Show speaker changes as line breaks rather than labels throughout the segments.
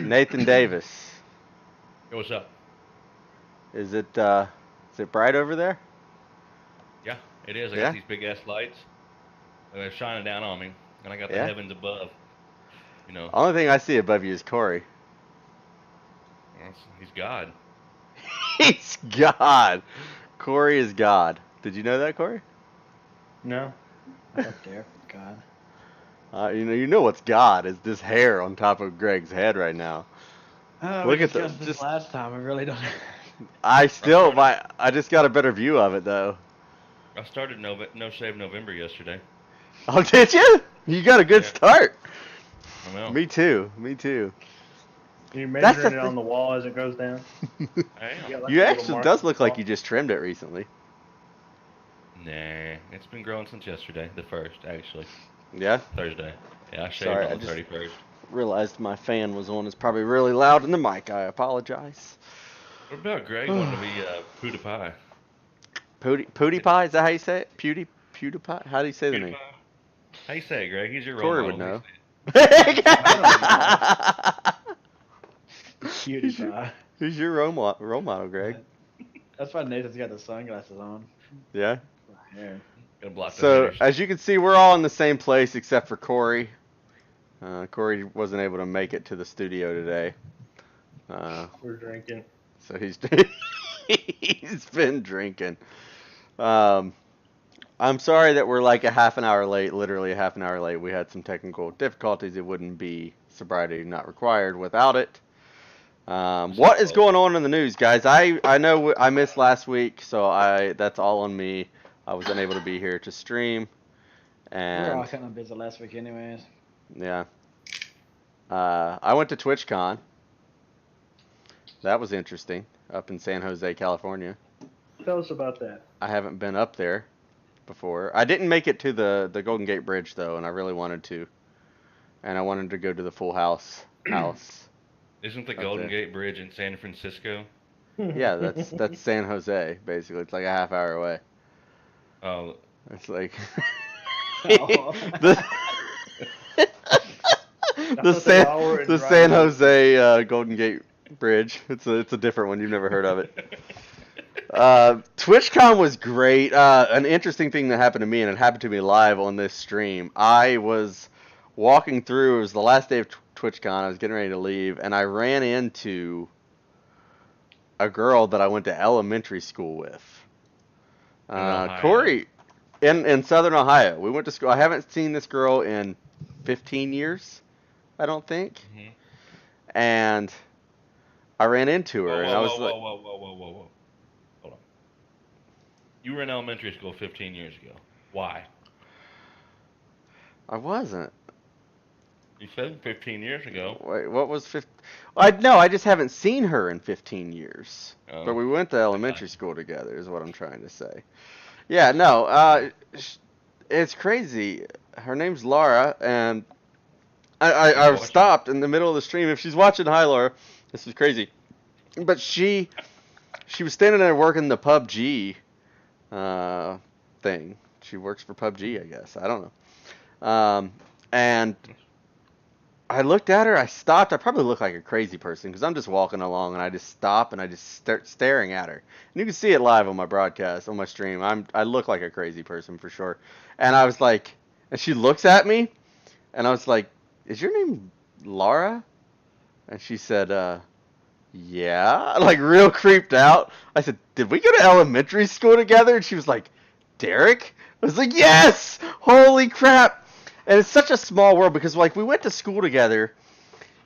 Nathan Davis.
Hey, what's up?
Is it bright over there?
Yeah, it is. I
Yeah?
got these big ass lights. They're shining down on me, and I got the
Yeah?
heavens above. You know,
Only thing I see above you is Kory.
he's God.
He's God. Kory is God. Did you know that, Kory?
No. I'm up there. God.
You know what's God is this hair on top of Greg's head right now.
We discussed this last time. I really don't.
I just got a better view of it though.
I started No Shave November yesterday.
Oh, did you? You got a good start.
I know.
Me too. Me too.
You're measuring it on the wall as it goes down.
I am.
You actually does look like you just trimmed it recently.
Nah, it's been growing since yesterday, the 1st, actually.
Yeah?
Thursday. Yeah, I shaved on the 31st.
Realized my fan was on. It's probably really loud in the mic. I apologize.
What about Greg wanting to be PewDiePie?
PewDiePie? Is that how you say it? PewDiePie? How do you say the name?
How you say it, Greg? He's your role
Kory
model.
would know.
Cutie pie.
Who's your role model, Greg?
That's why Nathan's got the sunglasses on.
Yeah.
Yeah.
Gonna block the
So
haters.
as you can see, we're all in the same place except for Kory. Kory wasn't able to make it to the studio today.
We're drinking.
So he's he's been drinking. I'm sorry that we're like a half an hour late, literally a half an hour late. We had some technical difficulties. It wouldn't be Sobriety Not Required without it. What is going on in the news, guys? I know I missed last week, so that's all on me. I was unable to be here to stream,
We were all
and
kind of busy last week anyways.
yeah. I went to TwitchCon. That was interesting, up in San Jose, California.
Tell us about that.
I haven't been up there before. I didn't make it to the Golden Gate Bridge though, and I really wanted to. And I wanted to go to the Full House.
Isn't the
up
Golden
there.
Gate Bridge in San Francisco?
Yeah, that's San Jose basically. It's like a half hour away.
Oh,
It's like
Oh.
the San Jose Golden Gate Bridge. It's a different one. You've never heard of it. TwitchCon was great. An interesting thing that happened to me, and it happened to me live on this stream. I was walking through. It was the last day of TwitchCon. I was getting ready to leave, and I ran into a girl that I went to elementary school with.
Ohio.
Kory, in Southern Ohio. We went to school. I haven't seen this girl in 15 years, I don't think.
Mhm.
And I ran into her, and I was like,
whoa. Hold on. You were in elementary school 15 years ago. Why?
I wasn't.
You said 15 years ago.
Wait, what was 15? I just haven't seen her in 15 years.
Oh.
But we went to elementary school together, is what I'm trying to say. Yeah, no, it's crazy. Her name's Laura, and I stopped in the middle of the stream. If she's watching, hi, Laura. This is crazy. But she was standing there working the PUBG thing. She works for PUBG, I guess. I don't know. And I looked at her. I stopped. I probably look like a crazy person because I'm just walking along, and I just stop and I just start staring at her. And you can see it live on my broadcast, on my stream. I look like a crazy person for sure. And I was like, and she looks at me, and I was like, "Is your name Laura?" And she said, "Yeah." Like real creeped out. I said, "Did we go to elementary school together?" And she was like, "Derick?" I was like, "Yes! Holy crap!" And it's such a small world because like we went to school together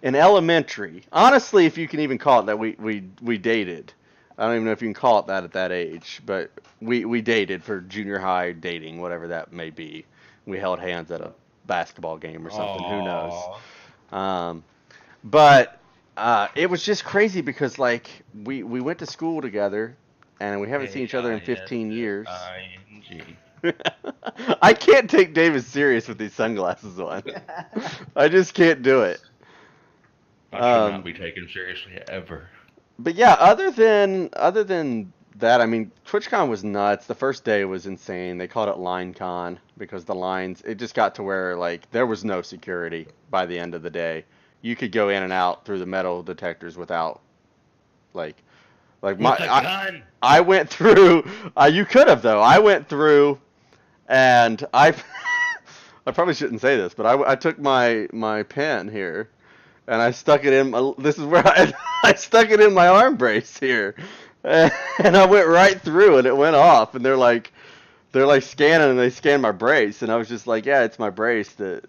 in elementary. Honestly, if you can even call it that, we dated. I don't even know if you can call it that at that age, but we dated for junior high dating, whatever that may be. We held hands at a basketball game or something. Who knows? But it was just crazy because like we went to school together, and we haven't seen each other in 15 years. I can't take David serious with these sunglasses on. I just can't do it.
I should not be taken seriously ever.
But yeah, other than that, I mean, TwitchCon was nuts. The first day was insane. They called it LineCon because the lines, it just got to where like there was no security by the end of the day. You could go in and out through the metal detectors without like
gun.
I went through. You could have though. I went through, and I probably shouldn't say this, but I took my pen here, and I stuck it in. This is where I stuck it in my arm brace here, and I went right through, and it went off. And they're like scanning, and they scanned my brace, and I was just like, yeah, it's my brace that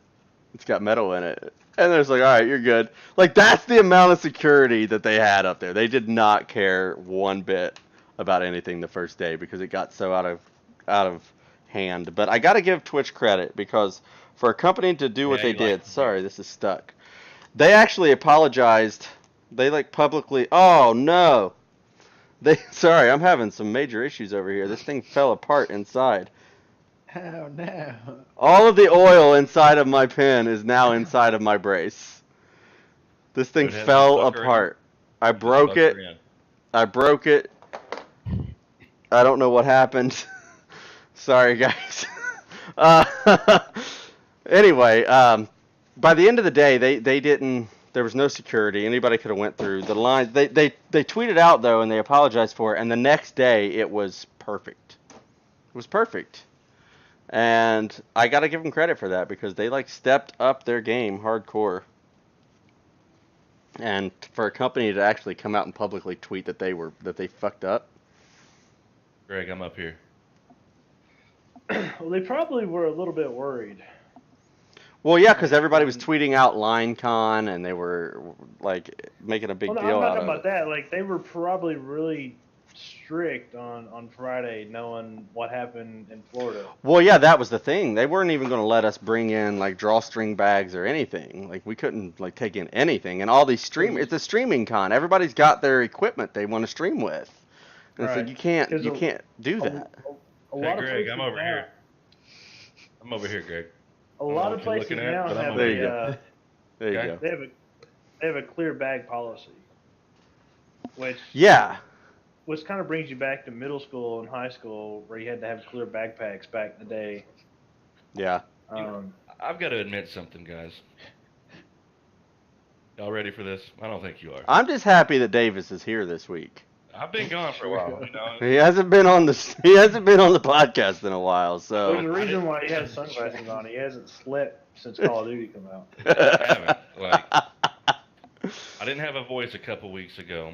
it's got metal in it. And they're just like, all right, you're good. Like, that's the amount of security that they had up there. They did not care one bit about anything the first day because it got so out of hand. But I got to give Twitch credit because for a company to do what they did, sorry, this is stuck. They actually apologized. They like publicly, oh no. Sorry, I'm having some major issues over here. This thing fell apart inside.
Oh no.
All of the oil inside of my pen is now inside of my brace. This thing fell apart. I broke it. I don't know what happened. Sorry, guys. Anyway, by the end of the day, they didn't. There was no security. Anybody could have went through the line. They tweeted out though, and they apologized for it. And the next day, it was perfect. It was perfect. And I got to give them credit for that because they like stepped up their game hardcore. And for a company to actually come out and publicly tweet that they fucked up.
Greg, I'm up here.
Well, they probably were a little bit worried.
Well, yeah, because everybody was tweeting out LineCon, and they were like making a big
Well, no,
deal
I'm not
out
talking
of
about
it.
that. Like, they were probably really strict on Friday, knowing what happened in Florida.
Well, yeah, that was the thing. They weren't even going to let us bring in like drawstring bags or anything. Like we couldn't like take in anything. And all these it's a streaming con. Everybody's got their equipment they want to stream with. And
Right.
so you can't do
A
that.
Hey,
lot of
Greg,
places
I'm over
now,
here. I'm over here, Greg.
A lot of
what you're
places
looking at,
now
but I'm
have
over
There you
a
go. There you
Okay.
go.
they have a clear bag policy, which
Yeah.
kind of brings you back to middle school and high school where you had to have clear backpacks back in the day.
Yeah.
I've got to admit something, guys. Y'all ready for this? I don't think you are.
I'm just happy that Davis is here this week.
I've been gone for a while. You know?
He hasn't been on the podcast in a while,
There's
so
a reason why he has sunglasses on. He hasn't slept since Call of Duty came out.
I haven't. Like, I didn't have a voice a couple weeks ago.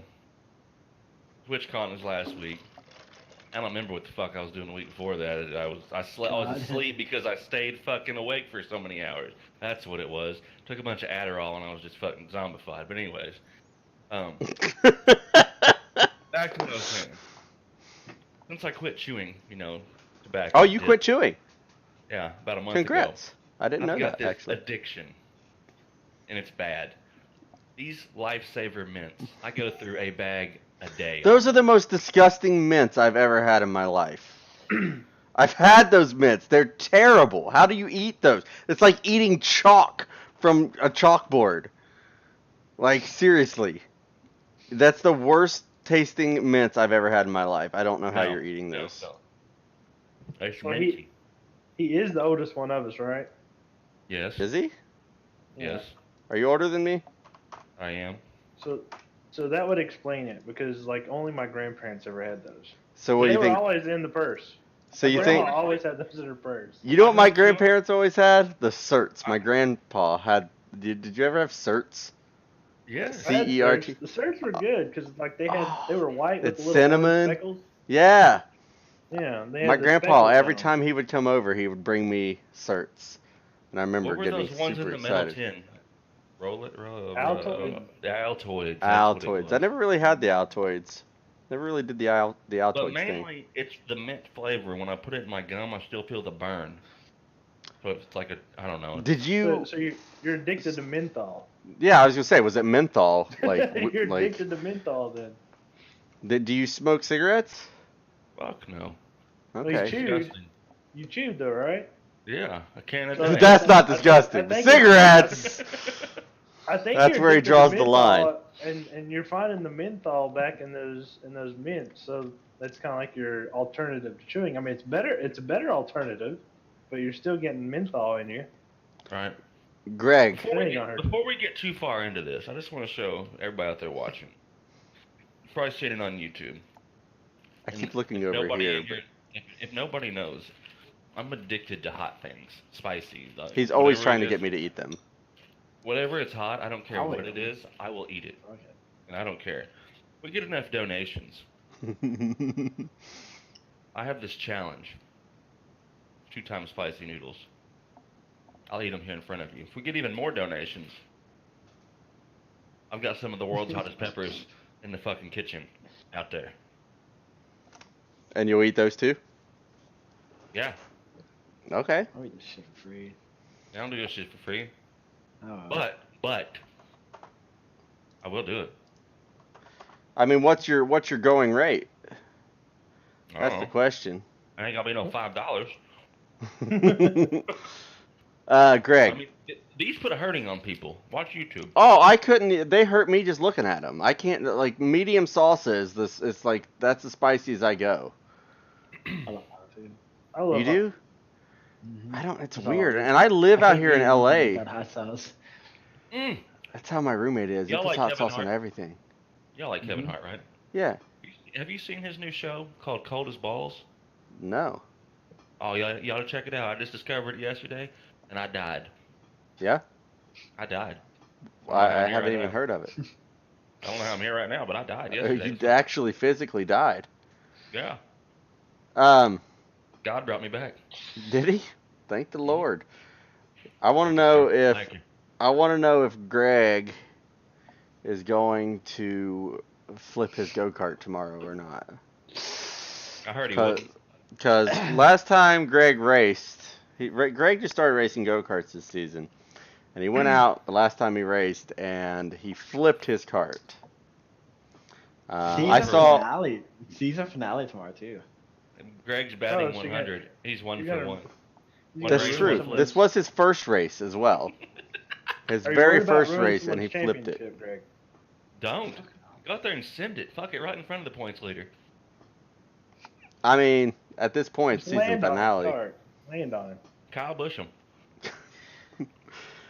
TwitchCon was last week. I don't remember what the fuck I was doing the week before that. I was asleep because I stayed fucking awake for so many hours. That's what it was. Took a bunch of Adderall and I was just fucking zombified. But anyways, back to what I was saying. Since I quit chewing, tobacco.
Oh, you quit chewing.
Yeah, about a month
Congrats.
ago.
I didn't know
I've got
that
this
actually.
addiction, and it's bad. These Lifesaver mints, I go through a bag a day.
Those are the most disgusting mints I've ever had in my life. I've had those mints. They're terrible. How do you eat those? It's like eating chalk from a chalkboard. Like, seriously. That's the worst tasting mints I've ever had in my life. I don't know how you're eating those.
No. It's
Well,
minty.
he is the oldest one of us, right?
Yes.
Is he?
Yes,
Are you older than me?
I am.
So that would explain it because like only my grandparents ever had those.
So what do
They
you
were
think?
always in the purse.
So you
Grandma
think?
always had those in her purse.
You know what my grandparents always had? The certs. My grandpa had. Did you ever have certs?
Yes.
I had
CERT.
certs. The certs were good because like they were white with
It's
the little
cinnamon.
speckles.
Yeah.
Yeah, they had
My
the
grandpa,
speckles
every
on 'em.
time he would come over, he would bring me certs. And I remember
What were
getting
those ones in
super
the metal
excited.
tin? Roll it.
Altoid?
The Altoids. that's what it
Altoids.
was.
I never really had the Altoids. Never really did the Altoids
But
thing.
mainly, it's the mint flavor. When I put it in my gum, I still feel the burn. So it's like I don't know.
Did you?
So you're addicted to menthol.
Yeah, I was gonna say, was it menthol? Like,
You're
like,
addicted to menthol then.
do you smoke cigarettes?
Fuck no.
Well, you
Okay.
chewed.
Disgusting.
You chewed though, right?
Yeah, a can a
So
day.
That's not
I
disgusting.
think-
Cigarettes.
I think
That's
you're
where he
addicted to
draws the
menthol,
line.
And you're finding the menthol back in those mints, so that's kind of like your alternative to chewing. I mean, it's better. It's a better alternative, but you're still getting menthol in you.
Right.
Greg.
Before we get too far into this, I just want to show everybody out there watching. You've probably seen it on YouTube.
I keep looking over here.
If nobody knows, I'm addicted to hot things, spicy. Like,
He's always
whatever
trying
it
to get
is.
me to eat them.
Whatever it's hot, I don't care
I'll
what
eat
it
them.
is, I will eat it.
Okay.
And I don't care. We get enough donations. I have this challenge. 2 times spicy noodles. I'll eat them here in front of you. If we get even more donations, I've got some of the world's hottest peppers in the fucking kitchen out there.
And you'll eat those too?
Yeah.
Okay.
I'll eat this shit for free.
I don't do this shit for free.
Oh,
But I will do it.
I mean, what's your going rate? That's the
Uh-oh.
question.
I ain't gonna be no $5.
Greg.
I mean, these put a hurting on people. Watch YouTube.
Oh, I couldn't. They hurt me just looking at them. I can't. Like medium salsa is this. It's like that's as spicy as I go.
I love hot food. I love
You
hot
do?
Mm-hmm.
I don't. It's
That's all
weird,
it is.
and I live
I
out
can't
here in
get anything
LA.
without hot sauce.
Mm.
That's how my roommate is. He
Y'all
puts
like
hot
Kevin
sauce on
Hart?
everything.
Y'all like Kevin Hart, right?
Yeah.
Have you seen his new show called Cold as Balls?
No.
Oh, y'all to check it out. I just discovered it yesterday, and I died.
Yeah.
I died.
I haven't even heard of it.
I don't know how I'm here right now, but I died yesterday.
You actually physically died.
Yeah.
Um.
God brought me back.
Did he? Thank the
Mhm.
Lord. I want to
Thank you,
know
sir.
if
Thank you.
Greg is going to flip his go-kart tomorrow or not.
I heard he wouldn't.
Because last time Greg raced, Greg just started racing go-karts this season. And he went out the last time he raced and he flipped his cart.
Season finale tomorrow too.
Greg's batting
so
100. He's one
you
for
gotta-
one.
you
That's
gotta
true.
ruin
This
someone's-
was his first race as well. His
Are you
very
worried about
first
ruining
race, and he
someone's
flipped it.
championship, Greg?
Don't. Go out there and send it. Fuck it right in front of the points leader.
I mean, at this point,
Just
season
land on the
finale.
cart. Land on him.
Kyle Busch'em.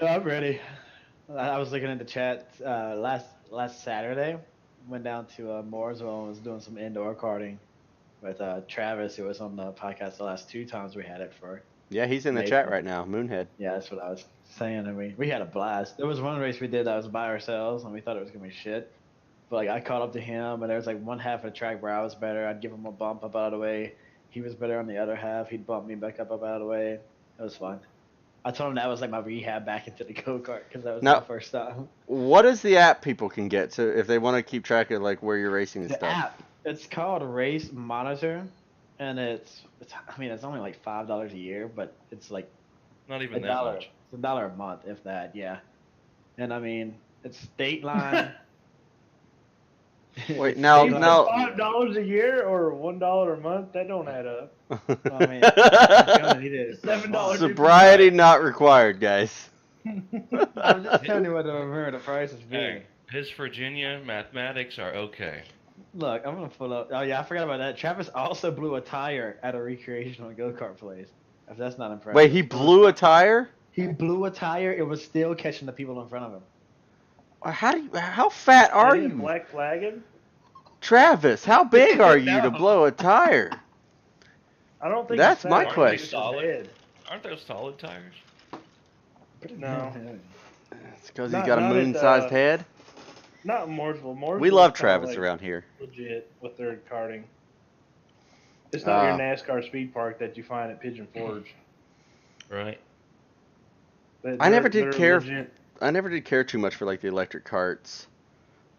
I'm ready. I was looking at the chat last Saturday. Went down to Mooresville and was doing some indoor karting with Travis, who was on the podcast the last 2 times we had it for.
Yeah, he's in the
Nathan.
chat right now, Moonhead.
Yeah, that's what I was saying. And we had a blast. There was one race we did that was by ourselves, and we thought it was gonna be shit. But like I caught up to him, and there was like one half of the track where I was better. I'd give him a bump up out of the way. He was better on the other half. He'd bump me back up out of the way. It was fun. I told him that was like my rehab back into the go-kart because that was
Now-
my first time.
What is the app people can get to if they want to keep track of like where you're racing and
The
stuff?
app, it's called Race Monitor, and it's only like $5 a year, but it's like
Not even that
$1.
much.
It's $1 a month, if that, yeah. And I mean, it's state line.
Wait, now-
State line.
now-
$5 a year or $1 a month? That don't add up.
I mean, I'm gonna need it.
$7
Sobriety not required, guys.
I'm just telling you what the price is being.
Hey, his Virginia mathematics are okay.
Look, I'm gonna pull up. Oh yeah, I forgot about that. Travis also blew a tire at a recreational go-kart place. If that's not impressive.
Wait, he blew a tire?
He blew a tire. It was still catching the people in front of him.
How fat are
They didn't
you?
black flag him?
Travis, how big are you to
No.
blow a tire?
I don't think
That's
it's
my
fat.
question.
I think it's his head.
Aren't those solid tires?
No.
It's because he's
Not-
got a
not at,
moon-sized head.
Not in Mooresville. Mooresville
We love
is kinda
Travis
like
around here.
legit with their karting. It's not your
Uh,
NASCAR speed park that you find at Pigeon Forge.
Right.
I never did
They're
care-
legit.
I never did care too much for like the electric carts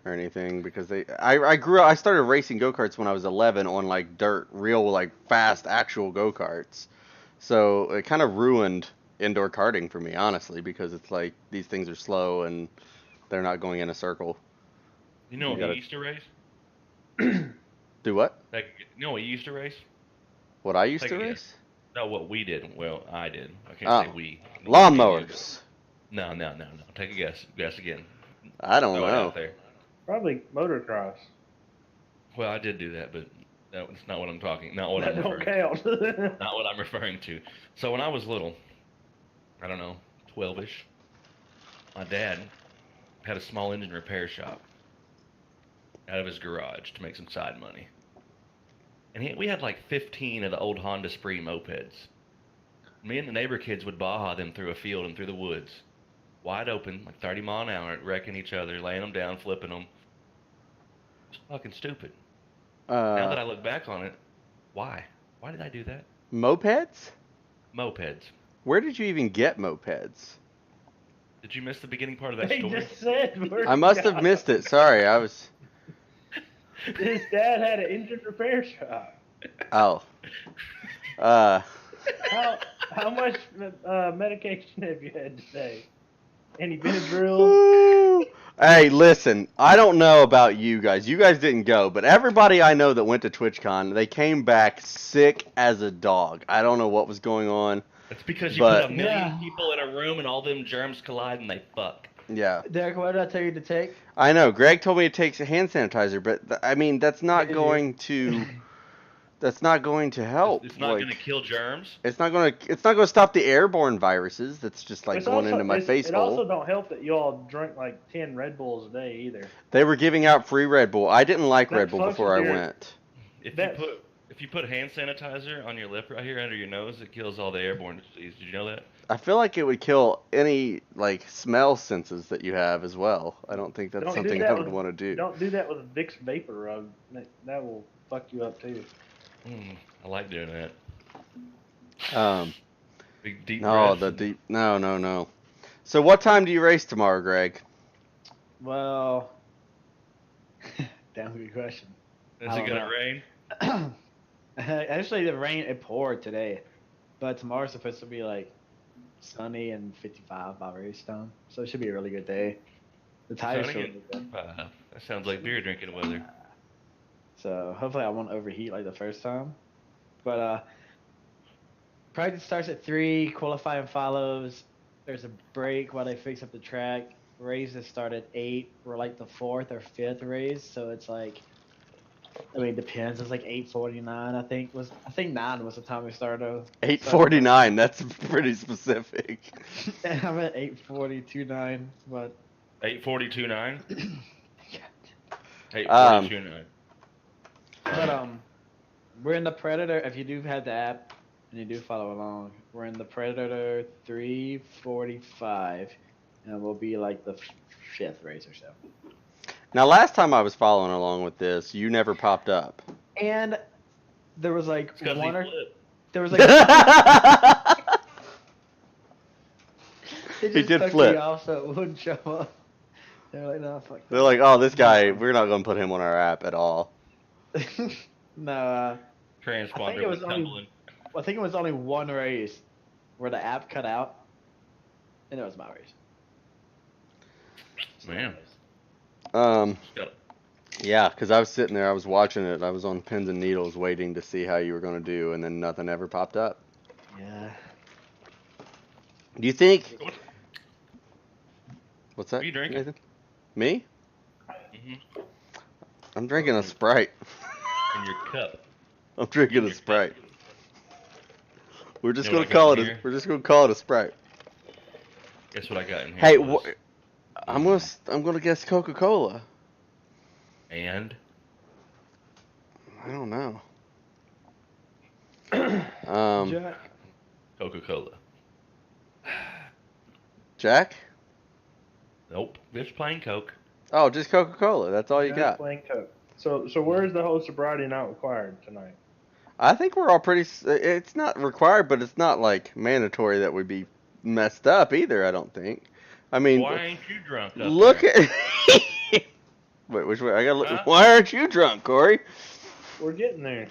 or anything because I started racing go-karts when I was 11 on like dirt, real like fast actual go-karts. So it kind of ruined indoor karting for me, honestly, because it's like these things are slow and they're not going in a circle.
You know
You
what
gotta-
we used to race?
Do what?
Like, you know what you used to race?
What I used
Take
to
a guess.
race?
No, what we did. Well, I did. I can't
Oh.
say we.
Lawnmowers.
No. Take a guess. Guess again.
I don't
Throw it
know.
out there.
Probably motocross.
Well, I did do that, but that's not what I'm talking. Not what
That
I'm
don't
referring.
count.
Not what I'm referring to. So when I was little, I don't know, 12ish, my dad had a small engine repair shop out of his garage to make some side money. And we had like 15 of the old Honda Spree mopeds. Me and the neighbor kids would baja them through a field and through the woods. Wide open, like 30 mile an hour, wrecking each other, laying them down, flipping them. It's fucking stupid. Now that I look back on it, why? Why did I do that?
Mopeds?
Mopeds.
Where did you even get mopeds?
Did you miss the beginning part of that
They
story?
just said.
I must have missed it. Sorry, I was.
His dad had an engine repair shop.
Oh.
How much medication have you had today? Any Benadryl?
Woo. Hey, listen, I don't know about you guys. You guys didn't go, but everybody I know that went to TwitchCon, they came back sick as a dog. I don't know what was going on.
It's because you
But-
put a million
Yeah.
people in a room and all them germs collide and they fuck.
Yeah.
Derek, what did I tell you to take?
I know. Greg told me to take hand sanitizer, but I mean, that's not
Did you?
going to That's not going to help.
It's not going to kill germs.
It's not going to stop the airborne viruses. That's just like going into my face
It
hole.
also don't help that you all drink like 10 Red Bulls a day either.
They were giving out free Red Bull. I didn't like Red Bull before I went.
If you put hand sanitizer on your lip right here under your nose, it kills all the airborne disease. Did you know that?
I feel like it would kill any like smell senses that you have as well. I don't think that's something I would want to do.
Don't do that with a Vicks Vapor Rub. That will fuck you up too.
I like doing that. Big deep.
No. So what time do you race tomorrow, Greg?
Well, damn good question.
Is it gonna rain?
Actually, the rain, it poured today, but tomorrow's supposed to be like sunny and 55 by race time, so it should be a really good day. The tires should be good.
That sounds like beer drinking weather.
So hopefully I won't overheat like the first time. But practice starts at 3, qualifying follows. There's a break while they fix up the track. Races start at 8. We're like the 4th or 5th race, so it's like, I mean, it depends. It's like 8:49, I think 9 was the time we started.
8:49. That's pretty specific.
I'm at 8:42.9, but
8:42.9.
Yeah.
8:42.9.
But we're in the Predator. If you do have the app and you do follow along, we're in the Predator 3:45, and we'll be like the 5th race or so.
Now, last time I was following along with this, you never popped up.
And there was like one or there was
He
just
did
took
flip.
me off so it wouldn't show up. They're like, no, fuck.
They're like, oh, this guy, we're not going to put him on our app at all.
No.
Transponder was tumbling.
I think it was only one race where the app cut out, and it was my race.
Man.
Yeah, because I was sitting there, I was watching it, I was on pins and needles waiting to see how you were going to do, and then nothing ever popped up.
Yeah.
Do you think... What's that?
What are you drinking?
Nathan? Me?
Mm-hmm.
I'm drinking a Sprite.
In your cup.
I'm drinking a Sprite. We're just
You know
going to
what I
call
got
it.
in
We're just going to call it a Sprite.
Guess what I got in here?
Hey, I'm gonna guess Coca-Cola.
And
I don't know.
Jack.
Coca-Cola.
Jack?
Nope. Just plain Coke.
Oh, just Coca-Cola. That's all you got.
Plain Coke. So where's the whole sobriety not required tonight?
I think we're all pretty. It's not required, but it's not like mandatory that we be messed up either. I don't think. I mean,
why ain't you drunk?
Look at. Wait, which way? I gotta look.
Huh?
Why aren't you drunk, Kory?
We're getting there.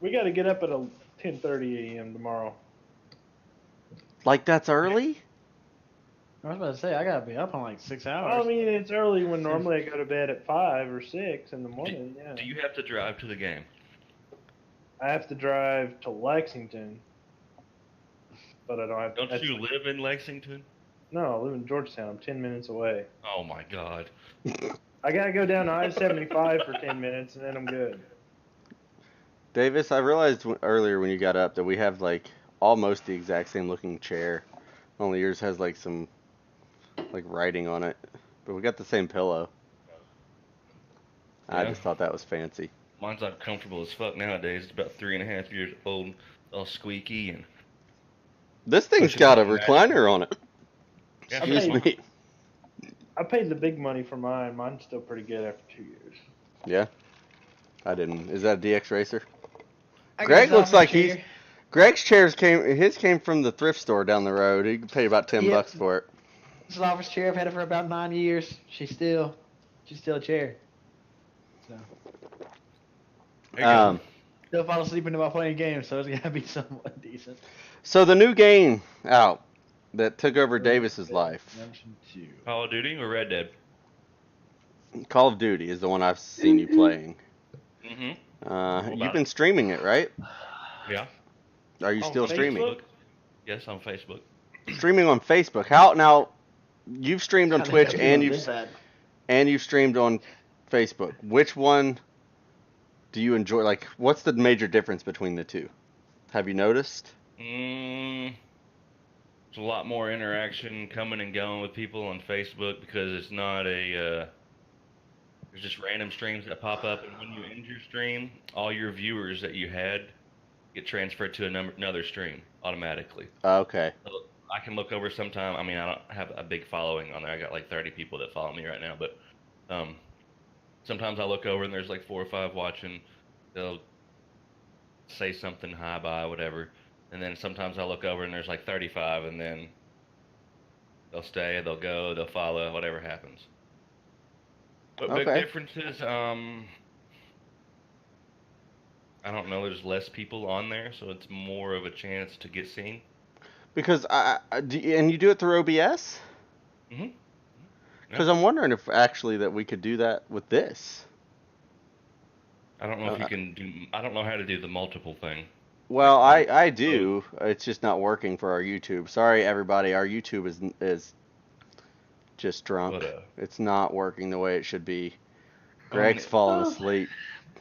We
got to get up at 10:30 a.m. tomorrow.
Like that's early?
I was about to say, I gotta be up in like 6 hours.
I mean, it's early when normally I go to bed at 5 or 6 in the morning. Yeah.
Do you have to drive to the game?
I have to drive to Lexington, but I don't have.
Don't you live in Lexington?
No, I live in Georgetown. I'm 10 minutes away.
Oh my God.
I gotta go down to I-75 for 10 minutes, and then I'm good.
Davis, I realized earlier when you got up that we have like almost the exact same looking chair. Only yours has like some like writing on it, but we got the same pillow. I
Yeah.
just thought that was fancy.
Mine's uncomfortable as fuck nowadays. It's about 3.5 years old, all squeaky and.
This thing's
Pushing
got a
it back.
recliner on it.
Yeah,
Excuse me.
I paid the big money for mine. Mine's still pretty good after 2 years.
Yeah, I didn't. Is that a DX Racer?
I got
Greg
this
looks
office
like
chair.
Greg's chairs came from the thrift store down the road. He paid about $10
Yep.
for it.
This is an office chair. I've had it for about 9 years. She's still a chair. So
There you go.
still fall asleep while playing games, so it's gotta be somewhat decent.
So the new game out that took over Davis's life,
Mention 2.
Call of Duty or Red Dead?
Call of Duty, is the one I've seen you playing.
Mm-hmm.
You've been streaming it, right?
Yeah.
Are you
On
still streaming?
Facebook?
Yes, on Facebook.
Streaming on Facebook. How now? You've streamed on
How the
Twitch
hell
and
do you
you've
do that?
and you've streamed on Facebook. Which one do you enjoy? Like, what's the major difference between the two? Have you noticed?
There's a lot more interaction coming and going with people on Facebook because it's not a. There's just random streams that pop up, and when you end your stream, all your viewers that you had get transferred to another stream automatically.
Okay.
So I can look over sometime. I mean, I don't have a big following on there. I got like 30 people that follow me right now, but sometimes I look over and there's like 4 or 5 watching. They'll say something, hi, bye, whatever. And then sometimes I look over and there's like 35, and then they'll stay, they'll go, they'll follow, whatever happens. But big
Okay.
differences, I don't know, there's less people on there, so it's more of a chance to get seen.
Because and you do it through OBS?
Mm-hmm.
Because I'm wondering if actually that we could do that with this.
I don't know if you can do, I don't know how to do the multiple thing.
Well, I do. It's just not working for our YouTube. Sorry, everybody. Our YouTube is just drunk.
But,
it's not working the way it should be. Greg's falling asleep.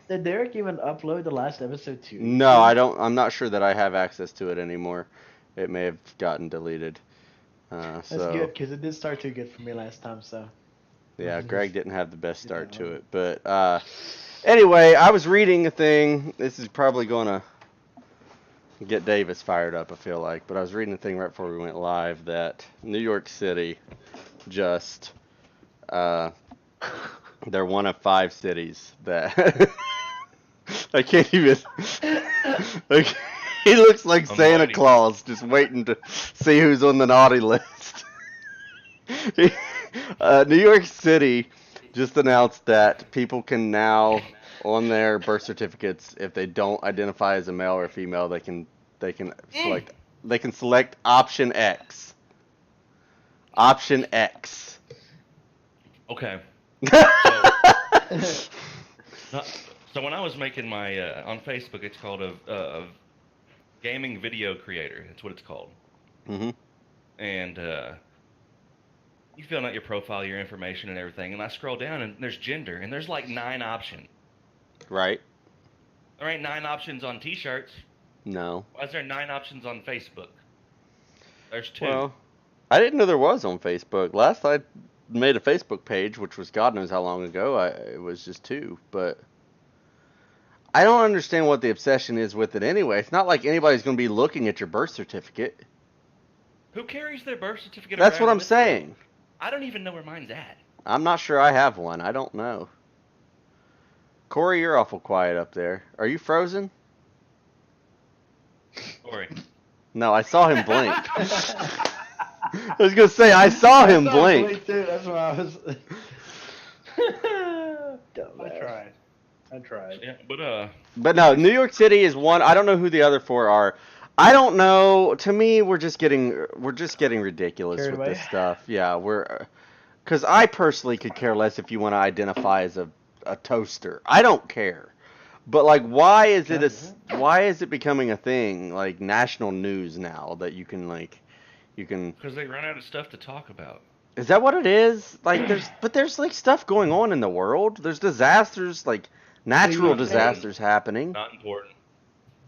Did Derek even upload the last episode too?
No, I don't. I'm not sure that I have access to it anymore. It may have gotten deleted.
That's
so
good, because it did start too good for me last time, so.
yeah, Greg didn't have the best start to it. But anyway, I was reading a thing. This is probably going to get Davis fired up, I feel like. But I was reading a thing right before we went live that New York City just, they're one of 5 cities that, I can't even, like, he looks like Santa Claus just waiting to see who's on the naughty list. New York City just announced that people can now, on their birth certificates, if they don't identify as a male or female, they can select option X. Option X.
Okay. So when I was making my on Facebook, it's called a gaming video creator. That's what it's called.
Mm-hmm.
And you fill out your profile, your information, and everything. And I scroll down, and there's gender, and there's like 9 options.
Right.
There ain't 9 options on T-shirts.
No.
Why is there 9 options on Facebook? There's 2.
Well, I didn't know there was on Facebook. Last I made a Facebook page, which was God knows how long ago, it was just 2. But I don't understand what the obsession is with it anyway. It's not like anybody's going to be looking at your birth certificate.
Who carries their birth certificate?
That's what I'm saying.
Them? I don't even know where mine's at.
I'm not sure I have one. I don't know. Kory, you're awful quiet up there. Are you frozen?
Kory.
No, I saw him blink. I was going to say, I saw him blink.
Too. That's why I was.
I tried.
Yeah,
But no, New York City is one. I don't know who the other 4 are. I don't know. To me, we're just getting ridiculous
Carried
with
away?
this stuff. Yeah, because I personally could care less if you want to identify as a toaster. I don't care. But like, why is it becoming a thing, like national news now, that you can
because they run out of stuff to talk about.
Is that what it is? Like, there's like stuff going on in the world. There's disasters, like natural disasters happening.
Not important.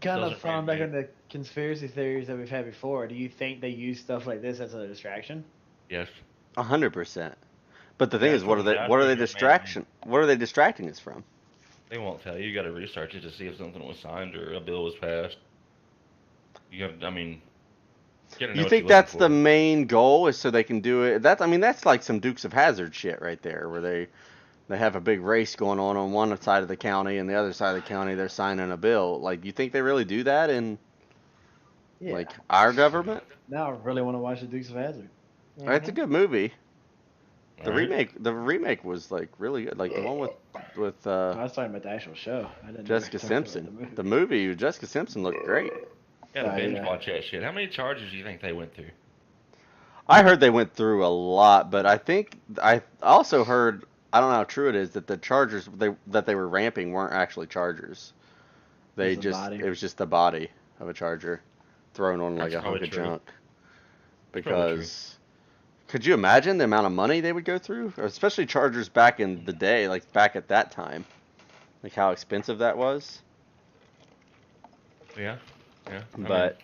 Kind
Those
of
are
falling back
man-made.
on the conspiracy theories that we've had before. Do you think they use stuff like this as a distraction?
Yes.
100%. But the thing is, what are they
disasters
What are they distracting us from?
They won't tell you. You got to research it to see if something was signed or a bill was passed. You have, I mean,
You think that's the main goal, is so they can do it? That's like some Dukes of Hazzard shit right there, where they have a big race going on one side of the county, and the other side of the county they're signing a bill. Like, you think they really do that in like our government?
Now I really want to watch the Dukes of Hazzard.
Mm-hmm. It's a good movie. The remake was like really good. Like the one with
I was talking about the actual show. I didn't
Jessica Simpson. The movie with Jessica Simpson looked great.
Gotta binge watch that shit. How many charges do you think they went through?
I heard they went through a lot, but I also heard, I don't know how true it is, that the chargers that they were ramping weren't actually chargers. It was just the body of a charger thrown on like a hunk of junk. Because could you imagine the amount of money they would go through? Especially chargers back in the day, like back at that time. like how expensive that was.
Yeah. Yeah.
But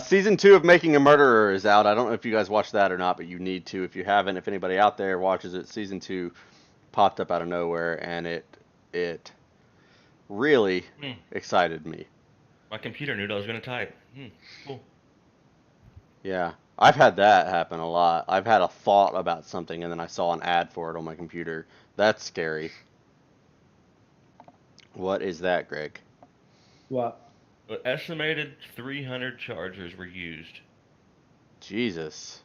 season 2 of Making a Murderer is out. I don't know if you guys watched that or not, but you need to. If you haven't, if anybody out there watches it, season 2 popped up out of nowhere, and it really excited me.
My computer knew what I was going to type. Cool.
Yeah, I've had that happen a lot. I've had a thought about something, and then I saw an ad for it on my computer. That's scary. What is that, Greg?
What?
An estimated 300 chargers were used.
Jesus.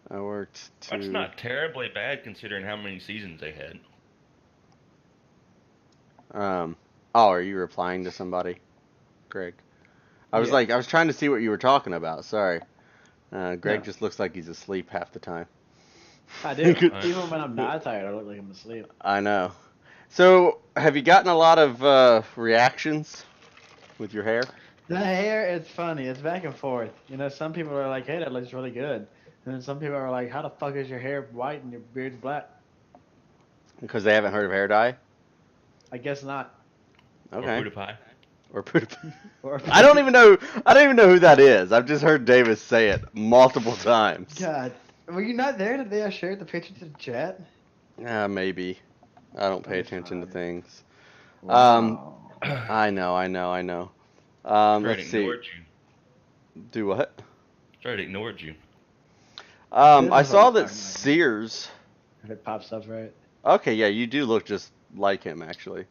I worked
That's not terribly bad considering how many seasons they had.
Oh, are you replying to somebody, Greg? I was trying to see what you were talking about. Sorry. Greg just looks like he's asleep half the time.
I do. Even when I'm not tired, I look like I'm asleep.
I know. So, have you gotten a lot of reactions with your hair?
The hair, it's funny. It's back and forth. You know, some people are like, hey, that looks really good. And then some people are like, how the fuck is your hair white and your beard's black?
Because they haven't heard of hair dye?
I guess not.
Okay.
Or PewDiePie.
Or PewDiePie. I don't even know who that is. I've just heard Davis say it multiple times.
God. Were you not there the day I shared the picture to the chat?
Maybe. I don't pay attention to things.
Wow.
I know. Let's see.
Ignored you.
Do what?
Straight ignored you.
I saw that Sears.
If it pops up right.
Okay, yeah, you do look just like him, actually.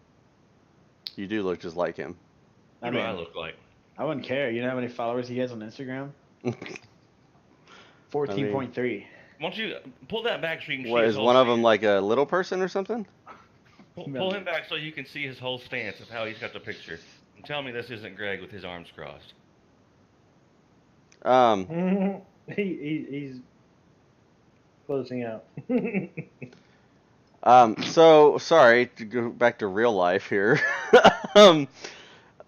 You do look just like him.
What do I look like?
I wouldn't care. You know how many followers he has on Instagram? 14.3.
Why don't you pull that back so you can see
What,
his
is
whole
one of
stance.
them like a little person or something?
Pull him back so you can see his whole stance of how he's got the picture. And tell me this isn't Greg with his arms crossed.
He's closing out.
So sorry to go back to real life here.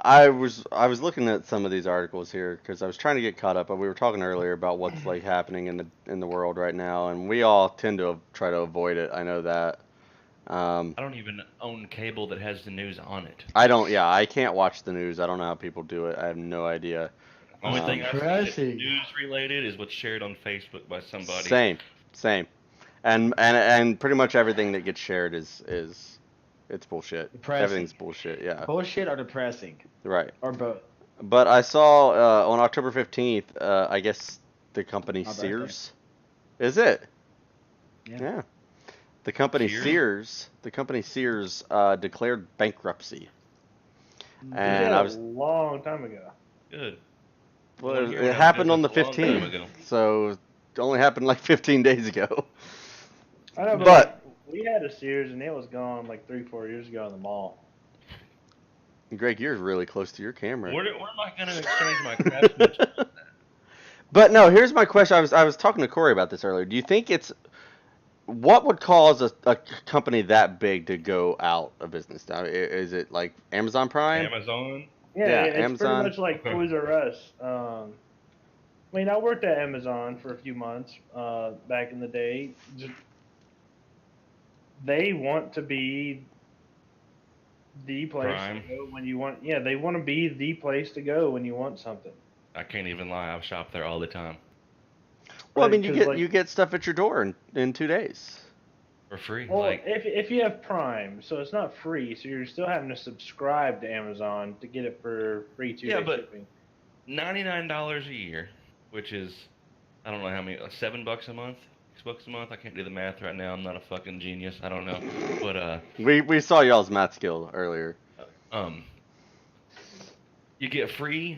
I was looking at some of these articles here because I was trying to get caught up. But we were talking earlier about what's like happening in the world right now, and we all tend to try to avoid it. I know that.
I don't even own cable that has the news on it.
I don't. Yeah, I can't watch the news. I don't know how people do it. I have no idea.
Only thing I've seen that's news related is what's shared on Facebook by somebody.
Same. And pretty much everything that gets shared is it's bullshit.
Depressing.
Everything's bullshit. Yeah.
Bullshit or depressing.
Right.
Or both.
But I saw on October 15th, I guess the company Sears. Is it? Yeah. The company Sears declared bankruptcy. And
a long time ago.
Good.
Well, it happened on the 15th, so it only happened like 15 days ago.
I know, but we had a Sears and it was gone like 3-4 years ago in the mall.
Greg, you're really close to your camera.
Where am I going to exchange my craftsmanship?
But no, here's my question. I was talking to Kory about this earlier. Do you think what would cause a company that big to go out of business? Now, is it like Amazon Prime?
Amazon?
Yeah, it's
Amazon.
pretty much like Toys R Us. I mean, I worked at Amazon for a few months back in the day. They want to be the place to go when you want. Yeah, they want to be the place to go when you want something.
I can't even lie. I've shopped there all the time.
Well, I mean, you get stuff at your door in 2 days.
For free.
Well, if you have Prime, so it's not free, so you're still having to subscribe to Amazon to get it for free 2-day shipping.
$99 a year, which is, I don't know how many, $7 a month, $6 a month. I can't do the math right now. I'm not a fucking genius. I don't know, but
we saw y'all's math skill earlier.
You get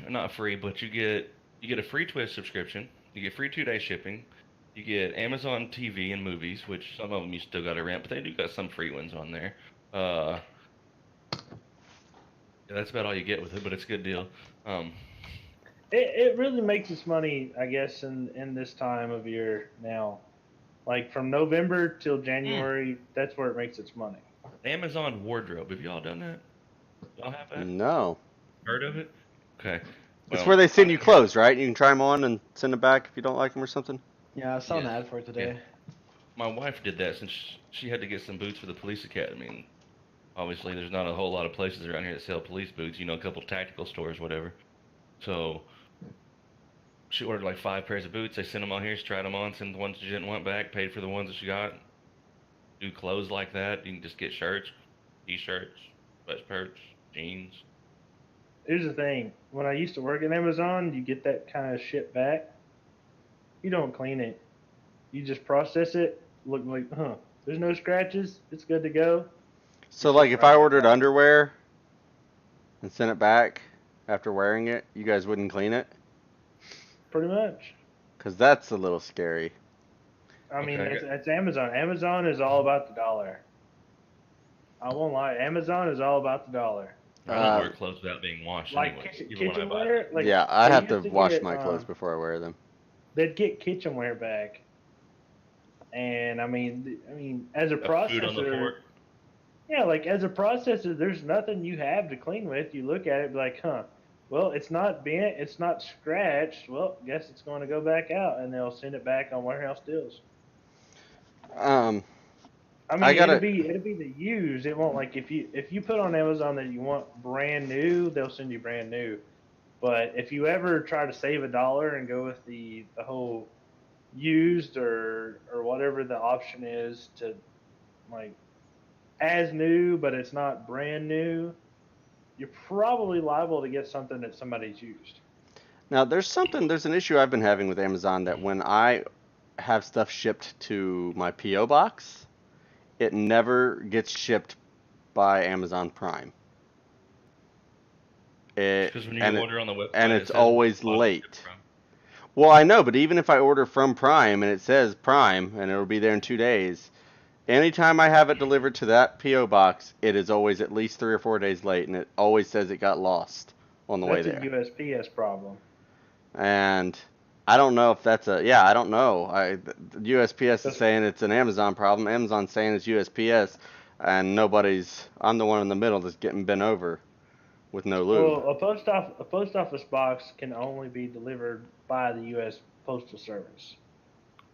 not free, but you get a free Twitch subscription. You get free 2-day shipping. You get Amazon TV and movies, which some of them you still got to rent, but they do got some free ones on there. Yeah, that's about all you get with it, but it's a good deal.
It really makes its money, I guess, in this time of year now. Like from November till January, that's where it makes its money.
Amazon Wardrobe. Have y'all done that? Y'all have that?
No.
Heard of it? Okay.
It's where they send you clothes, right? You can try them on and send them back if you don't like them or something.
Yeah, I saw an ad for it today.
Yeah. My wife did that since she had to get some boots for the police academy. And obviously there's not a whole lot of places around here that sell police boots. You know, a couple tactical stores, whatever. So she ordered like 5 pairs of boots. They sent them on here. She tried them on, sent the ones she didn't want back, paid for the ones that she got. Do clothes like that. You can just get shirts, t-shirts, sweatshirts, jeans.
Here's the thing. When I used to work at Amazon, you get that kind of shit back. You don't clean it. You just process it. Look like, there's no scratches. It's good to go.
So, like, if I ordered underwear and sent it back after wearing it, you guys wouldn't clean it?
Pretty much.
Because that's a little scary.
I mean,
Okay.
it's Amazon. Amazon is all about the dollar. I won't lie. Amazon is all about the dollar.
I don't wear clothes without being washed
Like
anyway. even when I buy
kitchenware. Like,
yeah, I
they
have to
used
wash
get,
my clothes before I wear them.
They'd get kitchenware back, and I mean, as a
Food on the
processor,
fork.
yeah, like as a processor, there's nothing you have to clean with. You look at it, be like, well, it's not bent, it's not scratched. Well, guess it's going to go back out, and they'll send it back on warehouse deals. I mean, it'll be the used. It won't, like, if you put on Amazon that you want brand new, they'll send you brand new. But if you ever try to save $1 and go with the whole used or whatever the option is to, like, as new but it's not brand new, you're probably liable to get something that somebody's used.
Now, there's an issue I've been having with Amazon that when I have stuff shipped to my P.O. box, it never gets shipped by Amazon Prime.
Because when you order on the website,
and
it
it's
says
always
what
late.
it's from.
Well, I know, but even if I order from Prime and it says Prime and it'll be there in 2 days, anytime I have it delivered to that P.O. box, it is always at least 3 or 4 days late, and it always says it got lost on the way there.
That's a USPS problem.
And I don't know if that's I don't know. The USPS is saying it's an Amazon problem. Amazon's saying it's USPS, and I'm the one in the middle that's getting bent over with no lube.
Well, a post office box can only be delivered by the U.S. Postal Service.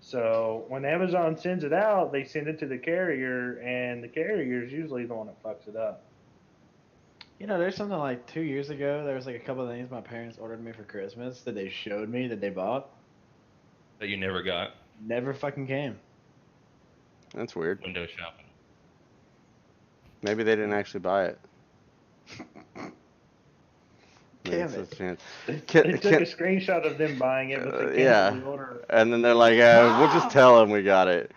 So when Amazon sends it out, they send it to the carrier, and the carrier is usually the one that fucks it up.
You know, there's something like 2 years ago, there was like a couple of things my parents ordered me for Christmas that they showed me that they bought.
That you never got.
Never fucking came.
That's weird.
Window shopping.
Maybe they didn't actually buy it.
Damn it.
They took a screenshot of them buying it, but they canceled the order.
And then they're like, we'll just tell them we got it.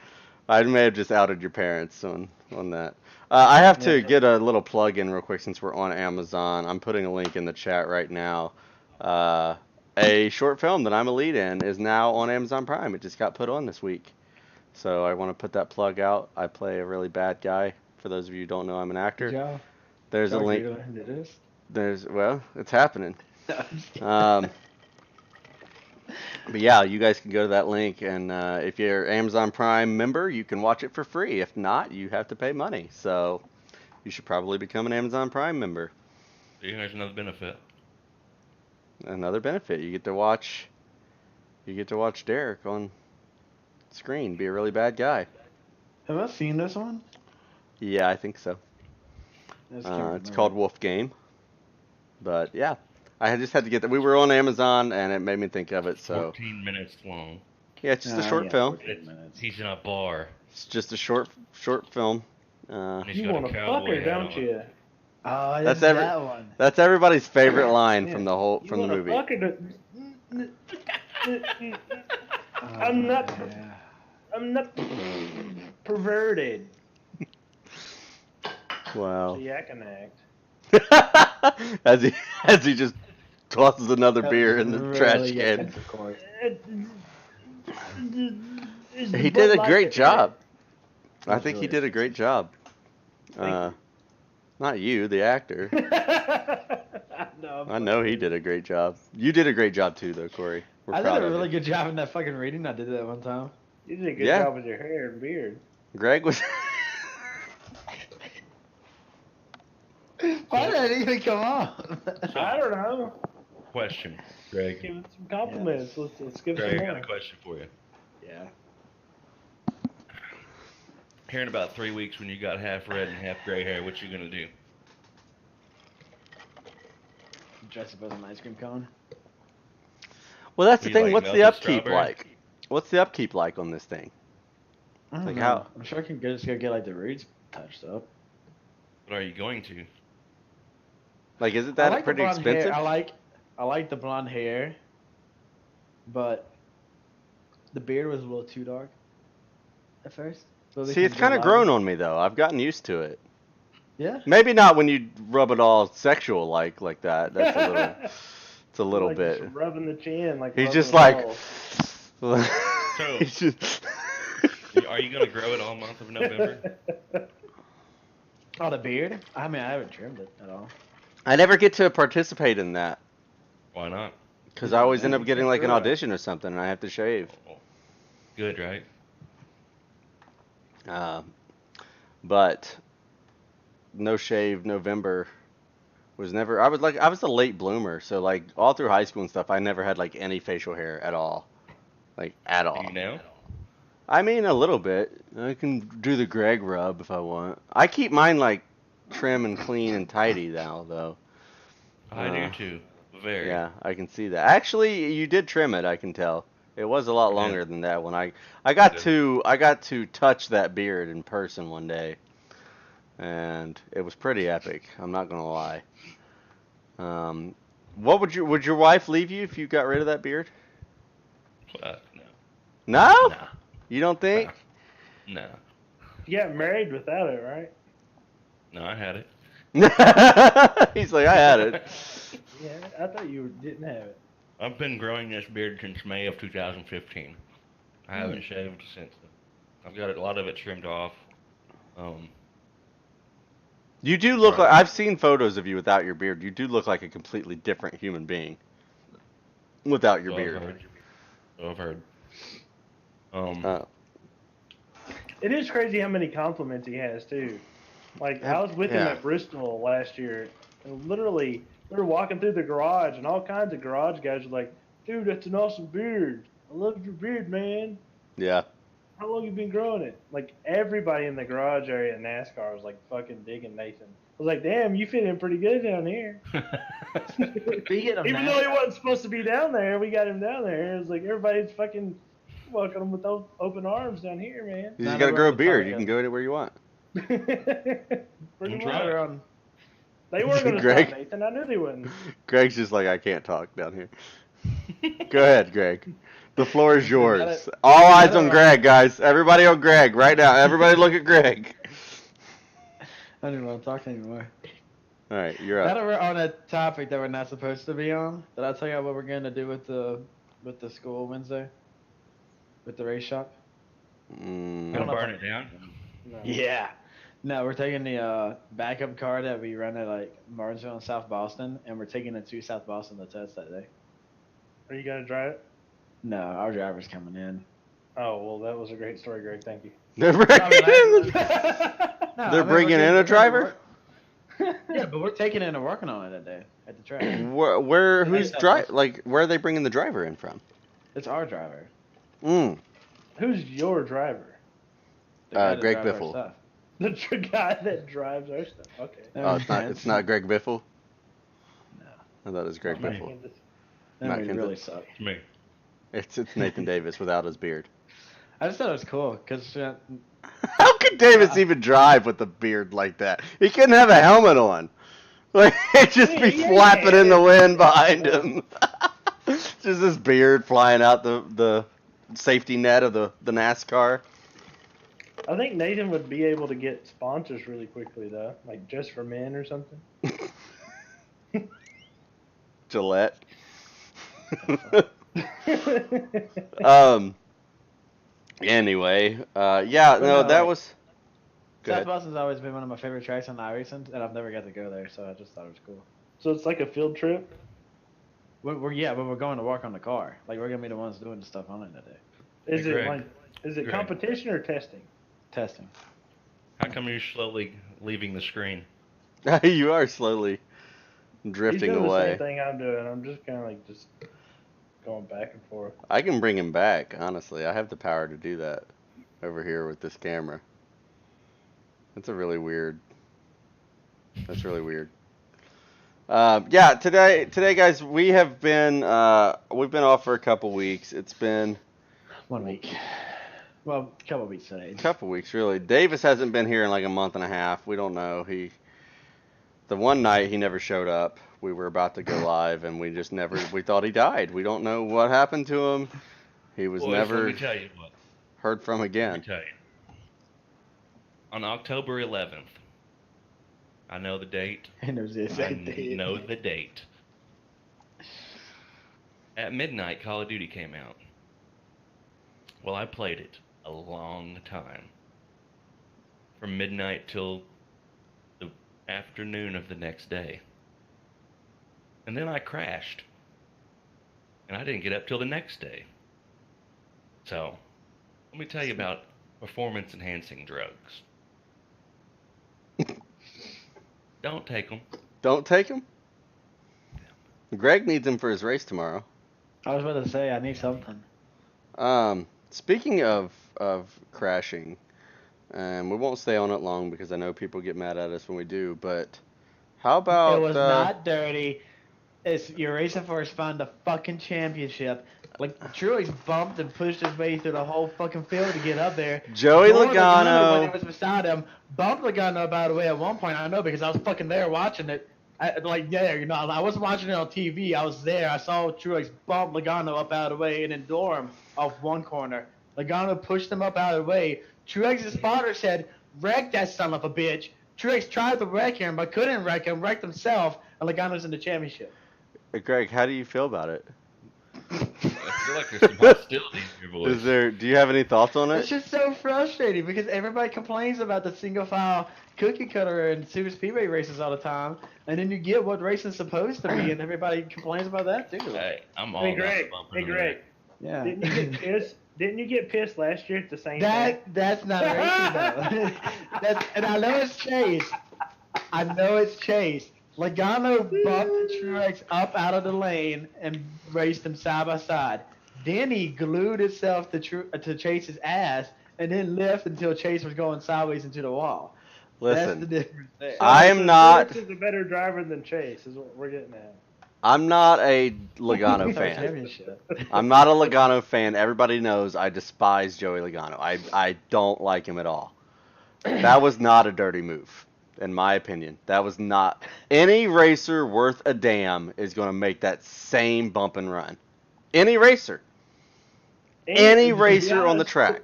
I may have just outed your parents on that. I have to get a little plug in real quick since we're on Amazon. I'm putting a link in the chat right now. A short film that I'm a lead in is now on Amazon Prime. It just got put on this week. So I want to put that plug out. I play a really bad guy. For those of you who don't know, I'm an actor.
Yeah.
There's a link. It's happening. But yeah, you guys can go to that link, and if you're an Amazon Prime member, you can watch it for free. If not, you have to pay money. So you should probably become an Amazon Prime member.
Here's another benefit.
Another benefit, you get to watch Derek on screen be a really bad guy.
Have I seen this one?
Yeah, I think so. It's called Wolf Game. But yeah, I just had to get that. We were on Amazon, and it made me think of it. So
14 minutes long.
Yeah, it's just a short film.
He's in a bar.
It's just a short film.
You want to fuck her, don't you?
Oh,
That's
that one.
That's everybody's favorite line from the movie.
Fuck her I'm not perverted.
Wow.
See, I can act.
as he just tosses another beer in the trash can. He did a great job. I think he did a great job. Not you, the actor. I know he did a great job. You did a great job too, though, Kory.
I did a really good job in that fucking reading. I did that one time.
You did a good job with your hair and beard.
Greg was.
Why did that even come on?
I don't know.
Question, Greg.
Give it some compliments. Let's give
Greg,
some
I
more.
got a question for you.
Yeah.
Here in about 3 weeks, when you got half red and half gray hair, what you gonna do?
Dress up as an ice cream cone.
Well, that's the
You
thing.
like
What's the
melted
upkeep
strawberry?
like? What's the upkeep like on this thing?
I don't
Like
know.
how-
I'm sure I can just go get like the roots touched up.
What are you going to?
Like, is it
I
that
like the
pretty
blonde
expensive?
hair. I like the blonde hair, but the beard was a little too dark at first. So they
See, it's
can go
kind of
lighter.
grown on me though. I've gotten used to it.
Yeah.
Maybe not when you rub it all sexual like that. That's a little. It's a little
like
bit.
just rubbing the chin, like
He's
rubbing
just
the
like.
balls.
So-
He's just.
Are you gonna grow it all month of November?
Oh, the beard? I mean, I haven't trimmed it at all.
I never get to participate in that
Why not?
because I always end up getting like an
Right.
audition or something, and I have to shave.
Good, right?
But no shave November was never. I was a late bloomer, so like all through high school and stuff, I never had like any facial hair at all, like at
Do
all.
you now?
I mean, a little bit. I can do the Greg rub if I want. I keep mine like trim and clean and tidy now, though.
I do too. Very.
Yeah, I can see that. Actually, you did trim it. I can tell. It was a lot
Yeah.
longer than that when I got
did.
to touch that beard in person one day, and it was pretty epic. I'm not gonna lie. What would your wife leave you if you got rid of that beard?
No.
No,
Nah.
you don't think?
No.
You got married without it, right?
No, I had it.
He's like, I had it.
Yeah, I thought you didn't have it.
I've been growing this beard since May of 2015. I haven't shaved since then. I've got a lot of it trimmed off.
You do look
Right.
like I've seen photos of you without your beard. You do look like a completely different human being without your
So
beard.
I've heard.
It is crazy how many compliments he has too. Like I was with him
Yeah.
at Bristol last year, and literally we were walking through the garage, and all kinds of garage guys were like, "Dude, that's an awesome beard. I love your beard, man.
Yeah.
How long you been growing it?" Like everybody in the garage area at NASCAR was like fucking digging Nathan. I was like, "Damn, you fit in pretty good down here."
Speaking of
Even though he wasn't supposed to be down there, we got him down there. It was like everybody's fucking welcoming him with open arms down here, man.
You
None
just gotta
of
grow a
them
beard.
are
You can go anywhere you want.
Pretty
Try
much.
it.
They weren't going to
Greg?
stop Nathan. I knew they wouldn't.
Greg's just like, I can't talk down here. Go ahead, Greg. The floor is yours. All eyes on Greg, guys. Everybody on Greg right now. Everybody look at Greg.
I don't even want to talk anymore.
All right, you're
Now
up.
that we're on a topic that we're not supposed to be on, did I tell you what we're going to do with the school Wednesday? With the race shop?
Gonna burn it down?
No.
Yeah. No, we're taking the backup car that we run at like Martinsville and South Boston, and we're taking it to South Boston to test that day.
Are you going to drive it?
No, our driver's coming in.
Oh, well, that was a great story, Greg. Thank you.
They're bringing in,
No,
they're bringing in a driver?
Yeah, but we're taking it and working on it that day at the track.
Where who's where are they bringing the driver in from?
It's our driver.
Who's your driver?
The guy that
Greg
drives our
Biffle.
stuff.
The guy that drives our stuff. Okay.
Oh, it's not Greg Biffle?
No.
I thought it was Greg
Me.
Biffle.
That
Matt
would
Kenseth.
really suck.
It's me.
It's Nathan Davis without his beard.
I just thought it was cool because
How could Davis even drive with a beard like that? He couldn't have a helmet on. Like, it'd just be
Yeah.
flapping in the wind behind him. Just this beard flying out the safety net of the NASCAR.
I think Nathan would be able to get sponsors really quickly, though. Like Just for Men or something.
Gillette. Anyway, yeah,
But
no,
no,
that
like,
was. Go
South
ahead.
Boston's always been one of my favorite tracks on iRacing, and I've never got to go there, so I just thought it was cool.
So it's like a field trip?
But we're going to work on the car. Like we're gonna be the ones doing the stuff on it that day.
Is
Hey,
it
Greg.
like is it
Greg.
competition or testing?
Testing.
How come you're slowly leaving the screen?
You are slowly
He's
drifting
doing the
away.
same thing I'm doing. I'm just kind of like just going back and forth.
I can bring him back, honestly. I have the power to do that over here with this camera. That's really weird. That's really weird. Yeah, today, guys, we've been off for a couple weeks. It's been
1 week. Well, a couple weeks today.
a couple weeks, really. Davis hasn't been here in like a month and a half. We don't know. The one night he never showed up. We were about to go live, and we thought he died. We don't know what happened to him. He was
Boys,
never
let me tell you what.
heard from
Let
again.
me tell you. On October 11th, I know the date.
He knows the exact date.
I know the date. At midnight, Call of Duty came out. Well, I played it a long time. From midnight till the afternoon of the next day. And then I crashed. And I didn't get up till the next day. So, let me tell you about performance-enhancing drugs. Don't take them.
Don't take him. Greg needs him for his race tomorrow.
I was about to say, I need something.
Speaking of crashing, and we won't stay on it long because I know people get mad at us when we do. But how about
It was not dirty. You're racing for his fun, the fucking championship. Like, Truex bumped and pushed his way through the whole fucking field to get up there.
Joey
Logano,
Logano?
when he was beside him, bumped Logano about the way at one point. I know because I was fucking there watching it. I wasn't watching it on TV. I was there. I saw Truex bump Logano up out of the way and then door him off one corner. Logano pushed him up out of the way. Truex's spotter said, "Wreck that son of a bitch." Truex tried to wreck him, but couldn't wreck him, wrecked himself, and Logano's in the championship.
Greg, how do you feel about it?
I feel like there's some hostility in your voice.
Do you have any thoughts on
It's
it?
just so frustrating because everybody complains about the single file cookie cutter and super speedway races all the time, and then you get what racing's supposed to be, and everybody complains about that too.
Hey, I'm all
Hey,
about
Greg.
bumping
Hey,
in the
Greg.
Yeah.
Didn't you get pissed? Didn't you get pissed last year at the same thing?
That's not racing though. And I know it's Chase. Logano bumped Truex up out of the lane and raced them side by side. Then he glued himself to Chase's ass and then left until Chase was going sideways into the wall.
Listen,
That's the difference there.
I am not.
Truex is a better driver than Chase, is what we're getting at.
I'm not a Logano fan.
Championship.
I'm not a Logano fan. Everybody knows I despise Joey Logano. I don't like him at all. That was not a dirty move, in my opinion. That was not. Any racer worth a damn is going to make that same bump and run. Any racer. Any
And
racer on the track.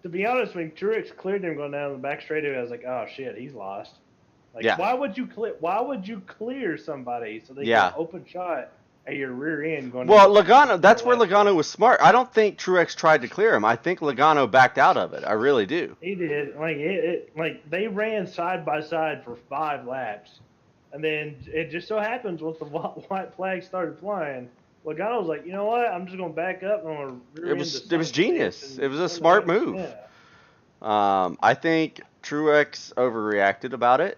To be honest, when Truex cleared him going down the back straightaway, I was like, "Oh shit, he's lost." Like,
Yeah.
why would you clear somebody so they
Yeah.
get an open shot at your rear end going?
Well, Logano, that's where Logano was smart. I don't think Truex tried to clear him. I think Logano backed out of it. I really do.
He did. Like they ran side by side for 5 laps, and then it just so happens once the white flag started flying, Logano was like, you know what? I'm just gonna back up and I'm gonna rear end
It
the
was
son of a
genius.
bitch and
It was a
run
smart
away.
move.
Yeah.
I think Truex overreacted about it.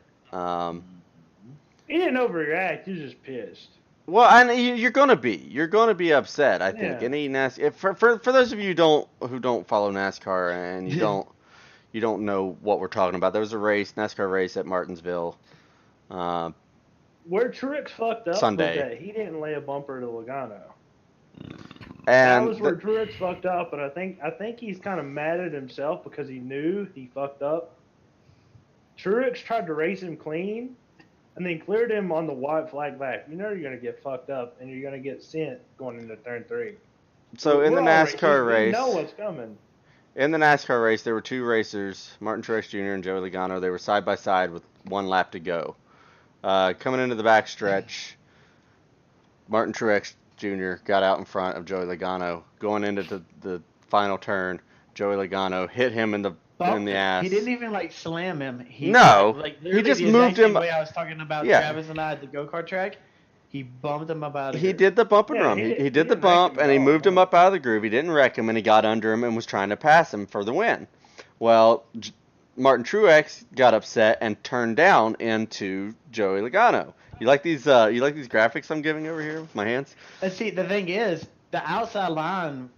He didn't overreact. He was just pissed.
Well, and you're gonna be upset. I think
Yeah.
any for those of you who don't follow NASCAR and you don't know what we're talking about. There was a NASCAR race at Martinsville.
Where Truex fucked up
Sunday.
was that he didn't lay a bumper to Logano.
And
That was where Truex fucked up, but I think he's kind of mad at himself because he knew he fucked up. Truex tried to race him clean, and then cleared him on the white flag lap. You know you're gonna get fucked up, and you're gonna get sent going into turn 3.
so in the
We're all
NASCAR
racers.
race,
we know what's coming.
in the NASCAR race, there were 2 racers, Martin Truex Jr. and Joey Logano. They were side by side with 1 lap to go. Coming into the backstretch, Martin Truex Jr. got out in front of Joey Logano. Going into the final turn, Joey Logano hit him in the ass.
He didn't even slam him. He
just
the
moved
exact
him.
same way I was talking about
Yeah.
Travis and I at the go-kart track. He bumped him up out of
He
here.
did the bump and
Yeah,
run.
he
He
didn't
did the
wreck
bump,
him
and
at
he
all,
moved him
no.
up out of the groove. He didn't wreck him, and he got under him and was trying to pass him for the win. Well, Martin Truex got upset and turned down into Joey Logano. You like these graphics I'm giving over here with my hands?
And see, the thing is, the outside line,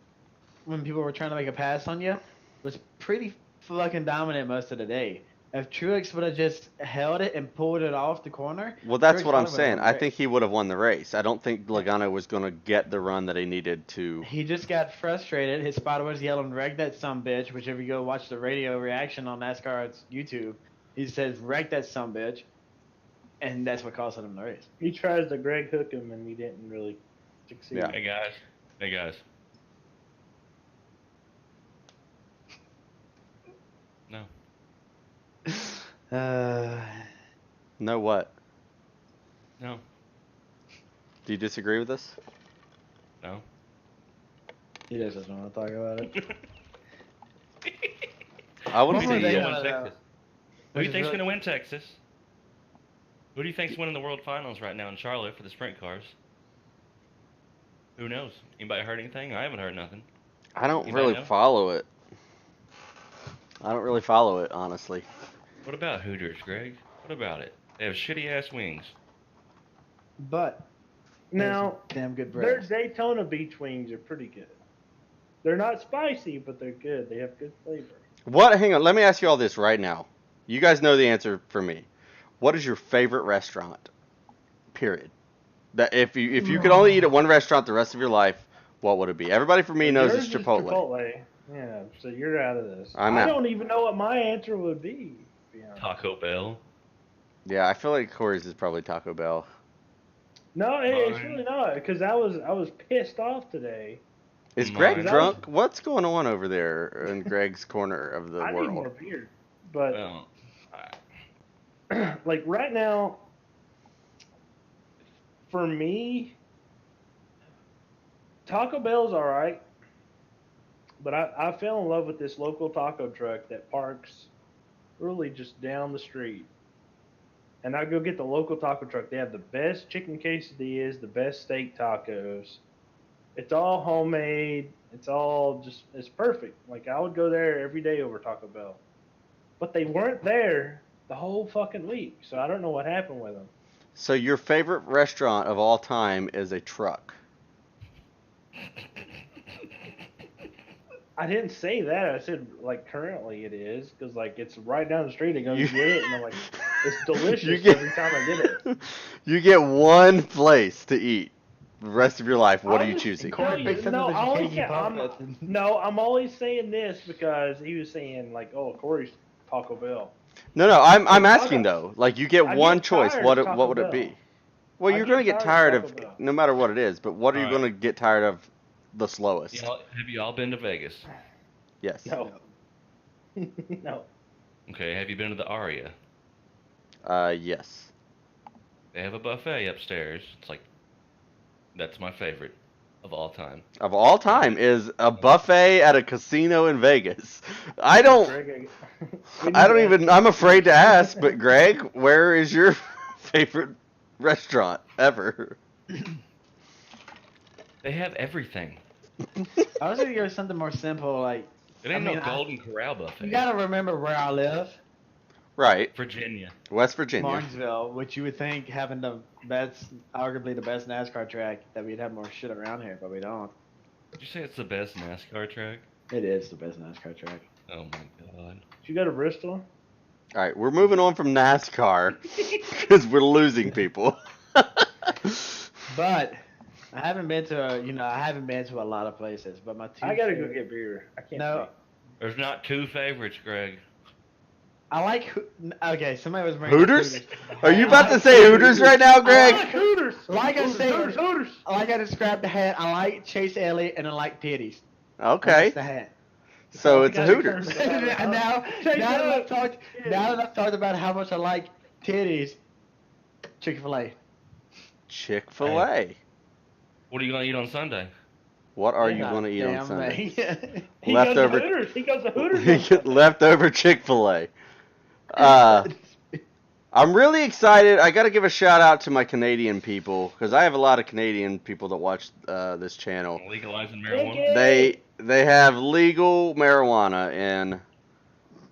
when people were trying to make a pass on you, was pretty fucking dominant most of the day. If Truex would have just held it and pulled it off the corner.
Well, that's
Truex
what I'm
probably would've
saying.
won the
I
race.
think he would have won the race. I don't think Logano was going to get the run that he needed to.
He just got frustrated. His spotter was yelling, "Wreck that sumbitch," which if you go watch the radio reaction on NASCAR's YouTube, he says, "Wreck that sumbitch," and that's what cost him the race.
He tries to Greg hook him, and he didn't really succeed.
Yeah.
Hey guys. No.
No what?
No.
Do you disagree with us?
No.
He just doesn't want to talk about it.
I want
What
to
were
see.
they
Who
gonna
do
do?
you think's going to win Texas? Who do you think's winning the World Finals right now in Charlotte for the sprint cars? Who knows? Anybody heard anything? I haven't heard nothing.
I don't
Anybody
really
know?
follow it. I don't really follow it, honestly.
What about Hooters, Greg? What about it? They have shitty ass wings.
But
Now,
damn good
their
bread.
Daytona beach wings are pretty good. They're not spicy, but they're good. They have good flavor.
What? Hang on. Let me ask you all this right now. You guys know the answer for me. What is your favorite restaurant? Period. That if you could only eat at one restaurant the rest of your life, what would it be? Everybody for me knows
Yours
it's
is
Chipotle.
Chipotle. Yeah, so you're out of this.
I'm
I
out.
don't even know what my answer would be. To be honest.
Taco Bell.
Yeah, I feel like Kory's is probably Taco Bell.
No, it's
Mine.
really not, because I was pissed off today.
Is
Mine.
Greg drunk? What's going on over there in Greg's corner of the
I need more
world?
beer, but
Well,
like right now, for me, Taco Bell's all right. But I fell in love with this local taco truck that parks really just down the street. And I go get the local taco truck. They have the best chicken quesadillas, the best steak tacos. It's all homemade. It's all just, it's perfect. Like, I would go there every day over Taco Bell. But they weren't there the whole fucking week. So I don't know what happened with them.
So your favorite restaurant of all time is a truck.
I didn't say that. I said, like, currently it is. Because, like, it's right down the street. I go
You-
get it. And I'm like, it's delicious
get-
every time I get it.
You get one place to eat the rest of your life. What are you
I'll just
choosing?
tell
Kory
you-
picks up
no,
the
I only
cakey
ca- I'm-
puppets.
No, I'm always saying this because he was saying, like, oh, Kory's Taco Bell.
No, I'm
Taco-
asking though. Like you get
I
one
get
choice.
tired
What
of
what
Taco
would it
Bell.
be? Well,
I
you're
get
gonna get
tired
tired
of
of
Taco Bell.
no matter what it is. But what are you
Alright.
gonna get tired of the slowest?
have you all been to Vegas?
Yes.
No. No.
Okay, have you been to the Aria?
Yes.
They have a buffet upstairs. It's like, that's my favorite of all time.
Of all time is a buffet at a casino in Vegas. I don't.
Greg,
I don't even. I'm afraid to ask. But Greg, where is your favorite restaurant ever?
They have everything.
I was gonna go with something more simple, like
It ain't
I mean,
no Golden Corral buffet.
you gotta remember where I live,
Right,
Virginia.
West Virginia.
Martinsville, which you would think having the best, arguably the best NASCAR track, that we'd have more shit around here, but we don't.
Did you say it's the best NASCAR track?
It is the best NASCAR track.
Oh my god.
Did you go to Bristol?
All right, we're moving on from NASCAR because we're losing people.
But I haven't been to, I haven't been to a lot of places. But my two
I gotta go
favorite-
get beer. I can't.
No,
There's not two favorites, Greg.
I like. Okay, somebody was bringing up
Hooters? Are you about to say Hooters right now,
I
Greg?
like Hooters.
Like I
Hooters,
said-
Hooters, Hooters.
Like I described the hat, I like Chase Elliott and I like titties.
Okay,
That's the hat.
so it's a
gotta
Hooters.
turn-
and now
Chase
that
Elliott.
I've talked about how much I like titties, Chick-fil-A.
Chick-fil-A.
What are you gonna eat on Sunday?
What are you
God
going to eat on
damn
Sunday?
me.
He
Leftover-
goes to Hooters. He goes to Hooters.
Leftover Chick-fil-A. I'm really excited. I got to give a shout out to my Canadian people because I have a lot of Canadian people that watch this channel.
Legalizing
Thank
marijuana?
you.
They have legal marijuana in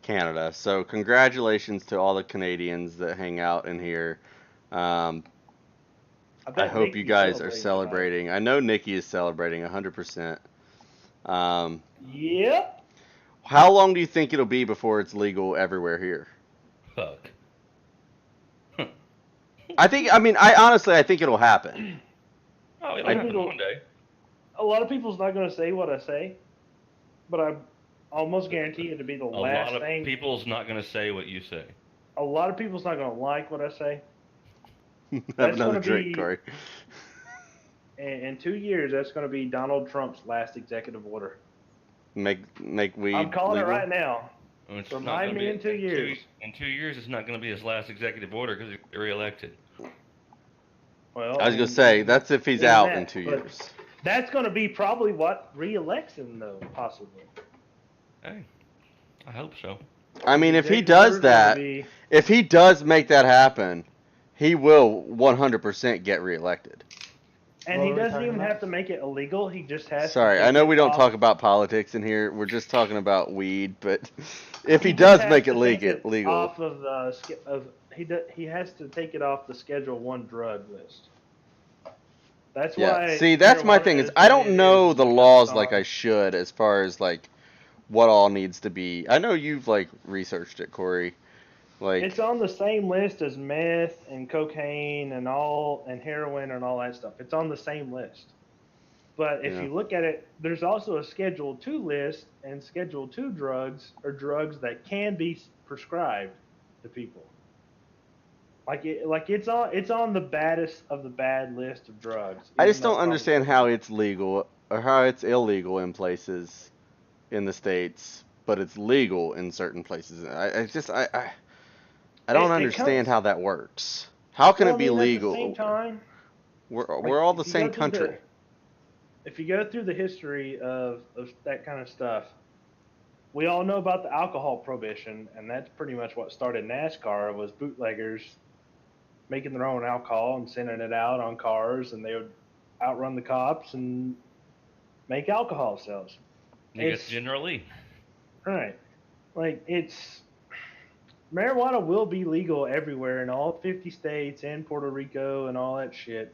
Canada. So congratulations to all the Canadians that hang out in here. I
bet
hope you
Nikki's
guys are
tonight.
celebrating. I know Nikki is celebrating 100%.
Yep.
How long do you think it'll be before it's legal everywhere here?
Fuck.
I honestly think it'll happen.
Oh, it'll happen one day.
A lot of people's not going to say what I say, but I almost guarantee it'll be the last thing.
A lot of people's not going to say what you say.
A lot of people's not going to like what I say.
Have another drink, Kory.
In 2 years, that's going to be Donald Trump's last executive order.
Make weed
I'm calling
legal?
it right now.
It's
Remind me in 2 years.
In 2 years, it's not going to be his last executive order because he's reelected.
Well,
I was going to say, that's if he's out in 2 years.
That's going to be probably what reelects him, though, possibly.
Hey, I hope so.
I mean, if he does that, if he does make that happen, he will 100% get reelected.
And he doesn't even have to make it illegal. He just has
Sorry,
to
I know we don't talk about politics in here. We're just talking about weed. But if he does make it legal,
off of he has to take it off the Schedule 1 drug list. That's why.
See, that's my thing. Is I don't know the laws like I should as far as like what all needs to be. I know you've like researched it, Kory. Like,
it's on the same list as meth and cocaine and heroin and all that stuff. It's on the same list. But if you look at it, there's also a Schedule 2 list, and Schedule 2 drugs are drugs that can be prescribed to people. It's on the baddest of the bad list of drugs.
I just don't understand how it's legal or how it's illegal in places in the States, but it's legal in certain places. I don't understand how that works. How can it be legal?
At the same time,
we're all the same country.
If you go through the history of that kind of stuff, we all know about the alcohol prohibition, and that's pretty much what started NASCAR, was bootleggers making their own alcohol and sending it out on cars, and they would outrun the cops and make alcohol sales.
It's generally
right. Marijuana will be legal everywhere in all 50 states and Puerto Rico and all that shit.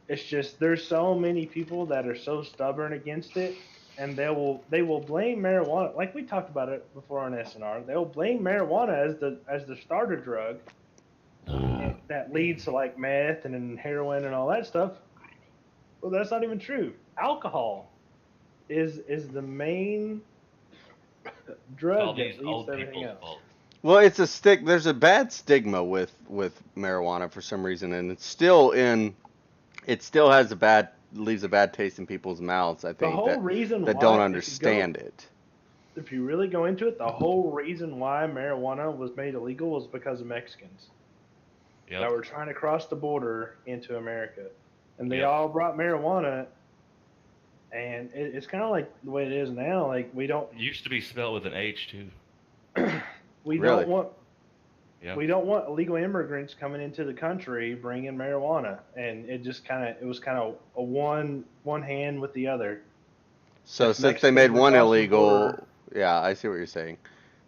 It's just there's so many people that are so stubborn against it, and they will blame marijuana. Like we talked about it before on SNR, they'll blame marijuana as the starter drug that leads to like meth and heroin and all that stuff. Well, that's not even true. Alcohol is the main drug that leads to everything else.
Fault.
Well, it's a there's a bad stigma with marijuana for some reason, and it still leaves a bad taste in people's mouths. I think
the whole reason
that
why,
don't understand it.
If you really go into it, the whole reason why marijuana was made illegal was because of Mexicans that were trying to cross the border into America, and they all brought marijuana. And it's kind of like the way it is now. Like we don't.
It used to be spelled with an H too.
We don't want illegal immigrants coming into the country bringing marijuana, and it was kind of a one hand with the other.
So since they made one illegal, I see what you're saying.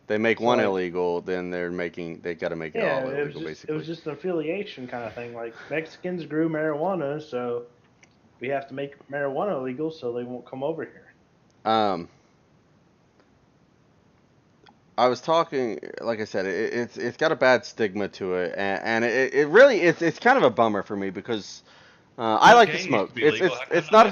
They make one illegal, then they got to make it all illegal, basically.
It was just an affiliation kind of thing. Like Mexicans grew marijuana, so we have to make marijuana illegal so they won't come over here.
I was talking, like I said, it's got a bad stigma to it, and it really it's kind of a bummer for me because I like to smoke. It's not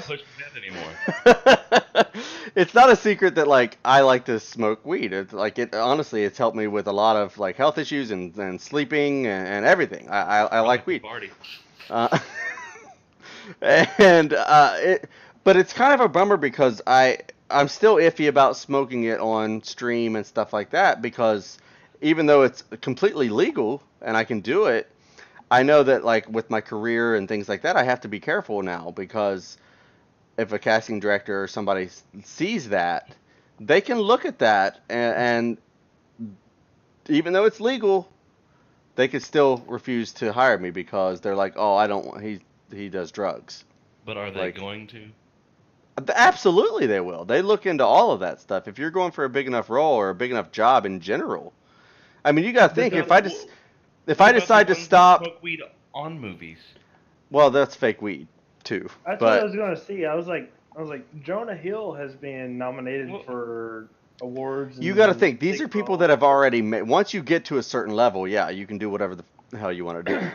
it's not a secret that like I like to smoke weed. It's like honestly it's helped me with a lot of like health issues and sleeping and everything. I like weed. But it's kind of a bummer because I'm still iffy about smoking it on stream and stuff like that because even though it's completely legal and I can do it, I know that like with my career and things like that, I have to be careful now because if a casting director or somebody sees that, they can look at that and even though it's legal, they could still refuse to hire me because they're like, oh, I don't want, he does drugs.
But are they going to?
Absolutely they will. They look into all of that stuff. If you're going for a big enough role or a big enough job in general. I mean, you got to think, if I decide to stop...
Smoke weed on movies.
Well, that's fake weed, too.
That's what I was going to see. I was like, Jonah Hill has been nominated for awards.
You got to
and
think, these
big
are people
balls.
that have already made. Once you get to a certain level, yeah, you can do whatever the hell you want to do.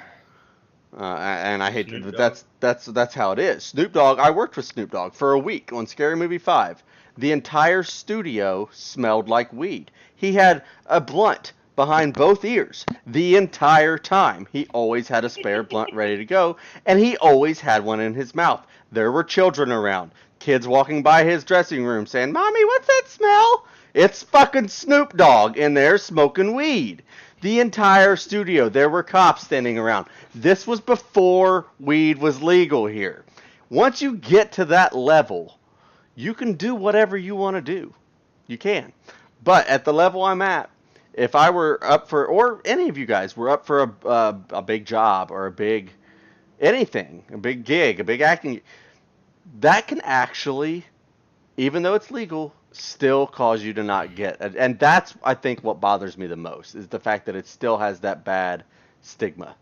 And I hate
Snoop
to,
Dogg?
but that's how it is. Snoop Dogg. I worked with Snoop Dogg for a week on Scary Movie 5. The entire studio smelled like weed. He had a blunt behind both ears the entire time. He always had a spare blunt ready to go, and he always had one in his mouth. There were children around, kids walking by his dressing room saying, "Mommy, what's that smell?" It's fucking Snoop Dogg in there smoking weed. The entire studio, there were cops standing around. This was before weed was legal here. Once you get to that level, you can do whatever you want to do. You can. But at the level I'm at, if I were up for, or any of you guys were up for a big job or a big anything, a big gig, a big acting, that can actually, even though it's legal, still cause you to not get. And that's, I think, what bothers me the most, is the fact that it still has that bad stigma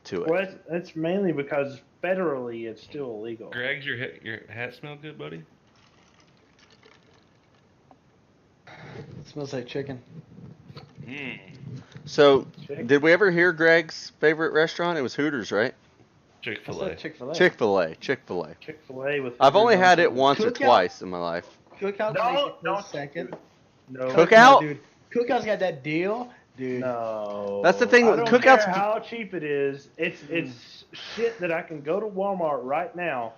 to it.
Well, that's mainly because federally it's still illegal.
Greg, your hat smell good, buddy?
It smells like chicken.
Mmm.
So,
Chick-
did we ever hear Greg's favorite restaurant? It was Hooters, right?
Chick-fil-A.
Chick-fil-A.
Chick-fil-A. Chick-fil-A.
Chick-fil-A with.
I've only had it
Cookout.
once or twice in my life.
Cookout
No,
makes it
no,
for second.
No.
Cookout?
Dude, Cookout's got that deal, dude.
No.
That's the thing
I
with
don't
Cookout's-
care how cheap it is. It's shit that I can go to Walmart right now,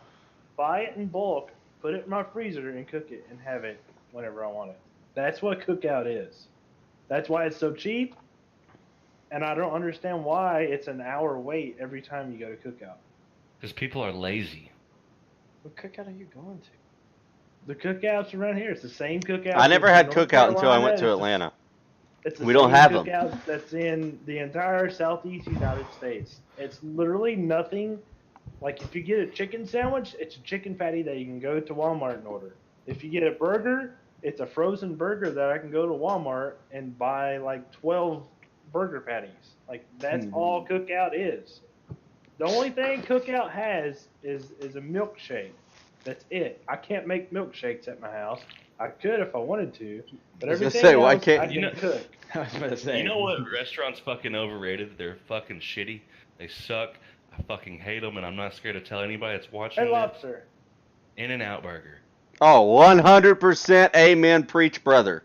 buy it in bulk, put it in my freezer, and cook it and have it whenever I want it. That's what Cookout is. That's why it's so cheap. And I don't understand why it's an hour wait every time you go to Cookout.
Because people are lazy.
What Cookout are you going to?
The Cookouts around here, it's the same Cookout.
I never
that's
had
in North
Cookout until I
Carolina.
went to
It's the-
Atlanta.
It's the
We don't
same
have 'em.
Cookout that's in the entire southeast United States. It's literally nothing. Like if you get a chicken sandwich, it's a chicken patty that you can go to Walmart and order. If you get a burger, it's a frozen burger that I can go to Walmart and buy like 12 burger patties. Like that's all Cookout is. The only thing Cookout has is a milkshake. That's it. I can't make milkshakes at my house. I could if I wanted to, but
I was gonna
everything
say,
else
why can't
I
you-
can cook.
I was about to say.
You know what restaurant's fucking overrated? They're fucking shitty. They suck. I fucking hate them, and I'm not scared to tell anybody that's watching
Hey,
this.
Lobster.
In-N-Out Burger.
Oh, 100% amen, preach, brother.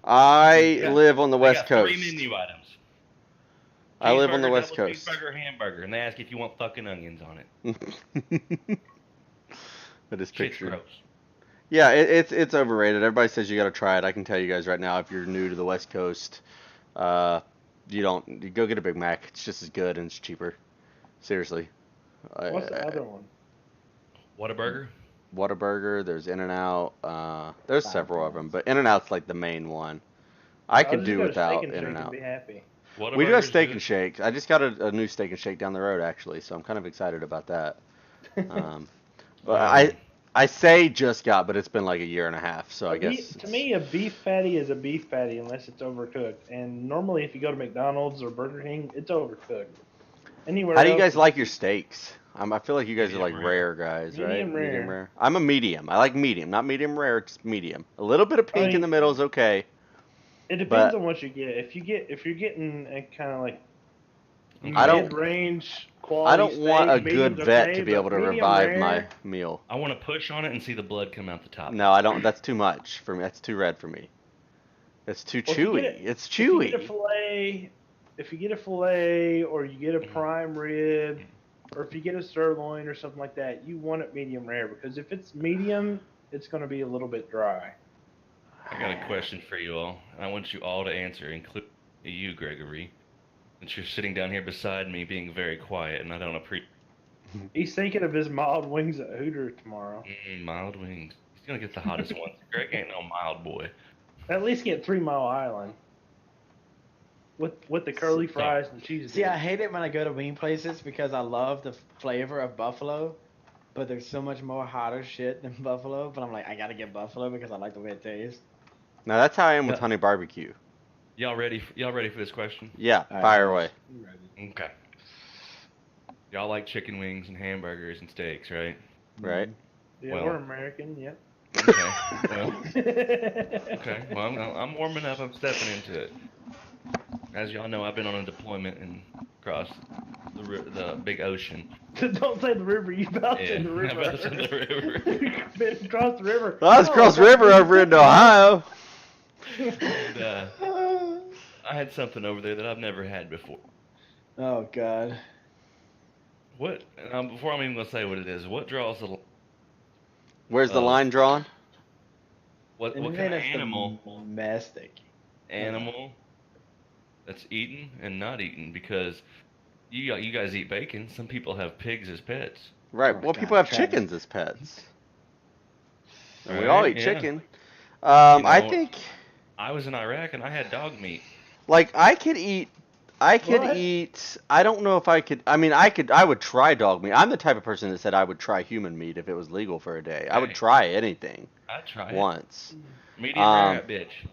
I
Yeah.
live on the
They
West
got
Coast.
3 menu items.
I live on the
Cheeseburger,
West
double
Coast.
Cheeseburger, hamburger, and they ask if you want fucking onions on it.
That is
Shit's
picture.
gross.
Yeah, it's overrated. Everybody says you got to try it. I can tell you guys right now, if you're new to the West Coast, you go get a Big Mac. It's just as good and it's cheaper. Seriously.
What's the other one?
Whataburger?
Whataburger. There's In-N-Out. There's several of them,
Five
but In-N-Out's like the main one. I could
just
do
go to
without
Steak and Shake and
In-N-Out.
Be happy.
We do have
Whataburger's
Steak
good.
and Shake. I just got a new Steak and Shake down the road actually, so I'm kind of excited about that. But I say just got, but it's been like a year and a half, so I guess.
To me, a beef patty is a beef patty unless it's overcooked. And normally, if you go to McDonald's or Burger King, it's overcooked. Anywhere
How do you
else,
guys like your steaks? I feel like you guys are like
Medium
rare guys, right?
Medium rare.
Medium rare. I'm a medium. I like medium, not medium rare. It's medium. A little bit of pink in
mean,
the middle is okay.
It depends
but-
on what you get. If you're getting a kind of like
I don't-
mid-range quality
I don't want a
steak,
good
medium's
vet
okay,
to be
but
able to
medium
revive
rare,
my meal.
I want to push on it and see the blood come out the top.
No, I don't. That's too much for me. That's too red for me. It's too
Well, if you
chewy.
get
It's
If you get a
chewy.
fillet, or you get a prime rib, or if you get a sirloin or something like that, you want it medium rare because if it's medium, it's going to be a little bit dry.
I got a question for you all. I want you all to answer, including you, Gregory. Since you're sitting down here beside me being very quiet and I don't appreciate
He's thinking of his mild wings at Hooter tomorrow.
mild wings. He's going to get the hottest ones. Greg ain't no mild boy.
At least get 3 Mile Island with the curly fries and cheese.
See, I hate it when I go to wing places because I love the flavor of buffalo, but there's so much more hotter shit than buffalo. But I'm like, I gotta get buffalo because I like the way it tastes.
Now that's how I am with
Yeah.
honey barbecue.
Y'all ready for this question?
Yeah,
All right.
fire away.
Okay. Y'all like chicken wings and hamburgers and steaks, right?
Right?
Yeah,
Well-
we're American. Yep.
Okay. Well. Okay. Well, I'm warming up. I'm stepping into it. As y'all know, I've been on a deployment and across the big ocean.
Don't say the river. You bounced in the river.
I bounced in the river.
Been across the river.
Well, I was across the river over into Ohio.
And, I had something over there that I've never had before.
Oh God.
What? Before I'm even gonna say what it is, what draws the?
Where's the line drawn?
What kind of animal?
Domestic.
Animal that's eaten and not eaten, because you guys eat bacon. Some people have pigs as pets.
Right.
Oh,
Well,
God,
people have
Travis.
chickens as pets. And we
Right,
all eat
yeah.
chicken.
You know,
I think,
I was in Iraq and I had dog meat.
like, I could eat. I don't know if I could. I mean, I would try dog meat. I'm the type of person that said I would try human meat if it was legal for a day. I would
Okay.
try anything
I'd try it.
once.
Medium rare, bitch.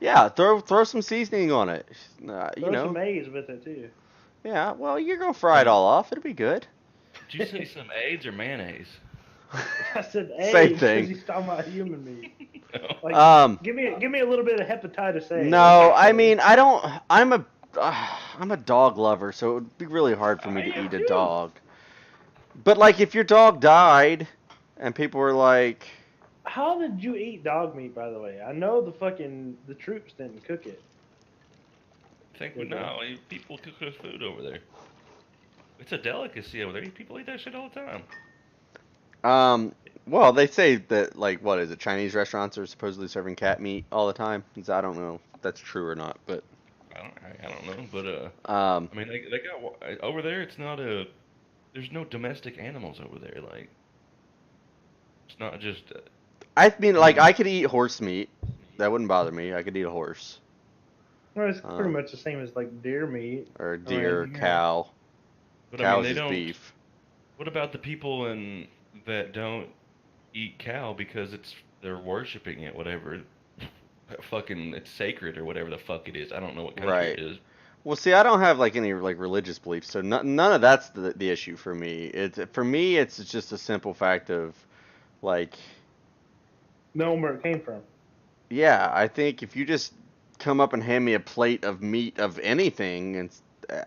Yeah, throw some seasoning on it. You
Throw
know.
some maize with it too.
Yeah. Well, you're gonna fry it all off. It'll be good.
Did you say some AIDS or mayonnaise?
I said eggs
Same
because
thing.
he's talking about human meat.
No.
Like, give me a little bit of hepatitis A.
No, I mean I don't. I'm a dog lover, so it would be really hard for me to
I am
eat a
too.
dog. But like, if your dog died, and people were like,
How did you eat dog meat, by the way? I know the troops didn't cook it.
I think no, people cook this food over there. It's a delicacy over there. People eat that shit all the time.
well, they say that, like, what is it? Chinese restaurants are supposedly serving cat meat all the time. I don't know if that's true or not, but
I don't know, but I mean, they got over there. It's not there's no domestic animals over there. Like, it's not just.
I mean, like, I could eat horse meat. That wouldn't bother me. I could eat a horse
Well, it's pretty much the same as like deer meat.
or a deer,
yeah.
cow.
But
Cows
I mean,
is beef.
What about the people that don't eat cow because they're worshiping it, whatever? Fucking, it's sacred or whatever the fuck it is. I don't know what country
Right.
it is.
Well, see, I don't have like any like religious beliefs, so none of that's the issue for me. For me, it's just a simple fact of, like,
Knowing where it came from.
yeah, I think if you just come up and hand me a plate of meat of anything, and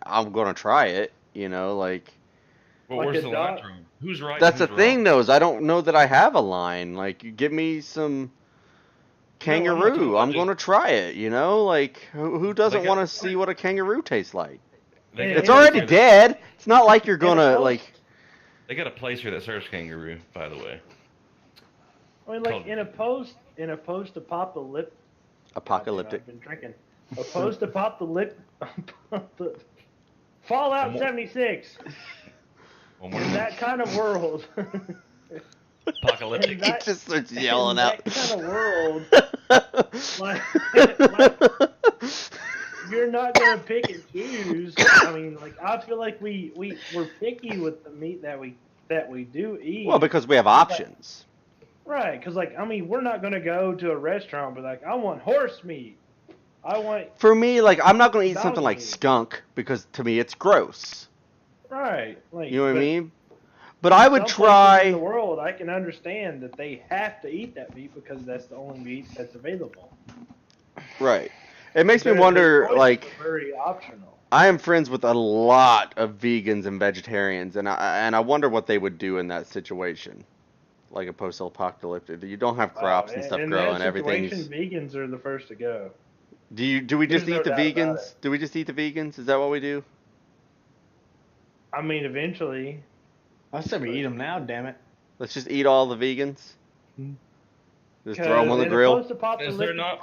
I'm gonna try it, you know, like.
But
Like
where's
a
the line
dog-
from? Who's right?
That's the
and who's
thing,
wrong?
though, is I don't know that I have a line. Like, you give me some kangaroo, I'm gonna try it, you know? Like, who doesn't
Like
want to see what a kangaroo tastes like?
They
Yeah,
got
It's
a
already
place-
dead. It's not like you're gonna,
it's
like.
They got a place here that serves kangaroo, by the way.
I mean, like
Called-
in a post-apocalyptic.
Apocalyptic.
I've been drinking. A post-apocalyptic. Fallout 76.
One more
In
time.
that kind of world.
Apocalyptic.
in that-
He just starts yelling
in
out.
that kind of world, like, you're not gonna pick and choose. I mean, like, I feel like we're picky with the meat that we do eat.
Well, because we have options.
Right, because, like, I mean, we're not gonna go to a restaurant and be like, I want horse meat. I want
For me, like, I'm not gonna eat
Dog
something like
meat.
skunk because to me it's gross.
right. Like,
You know what I
but
mean? But I would
some places in the
try.
world, I can understand that they have to eat that meat because that's the only meat that's available.
Right. It makes me
Their
wonder,
choices
like.
are very optional.
I am friends with a lot of vegans and vegetarians, and I wonder what they would do in that situation, like a post-apocalyptic. You don't have crops and stuff
in
growing.
that situation,
Everything's.
vegans are the first to go.
Do we just
There's no
eat the
doubt about
vegans?
it.
Do we just eat the vegans? Is that what we do?
I mean, eventually.
I said we eat them now, damn it.
Let's just eat all the vegans.
Hmm.
Just throw them on the
in a
grill.
Is there not?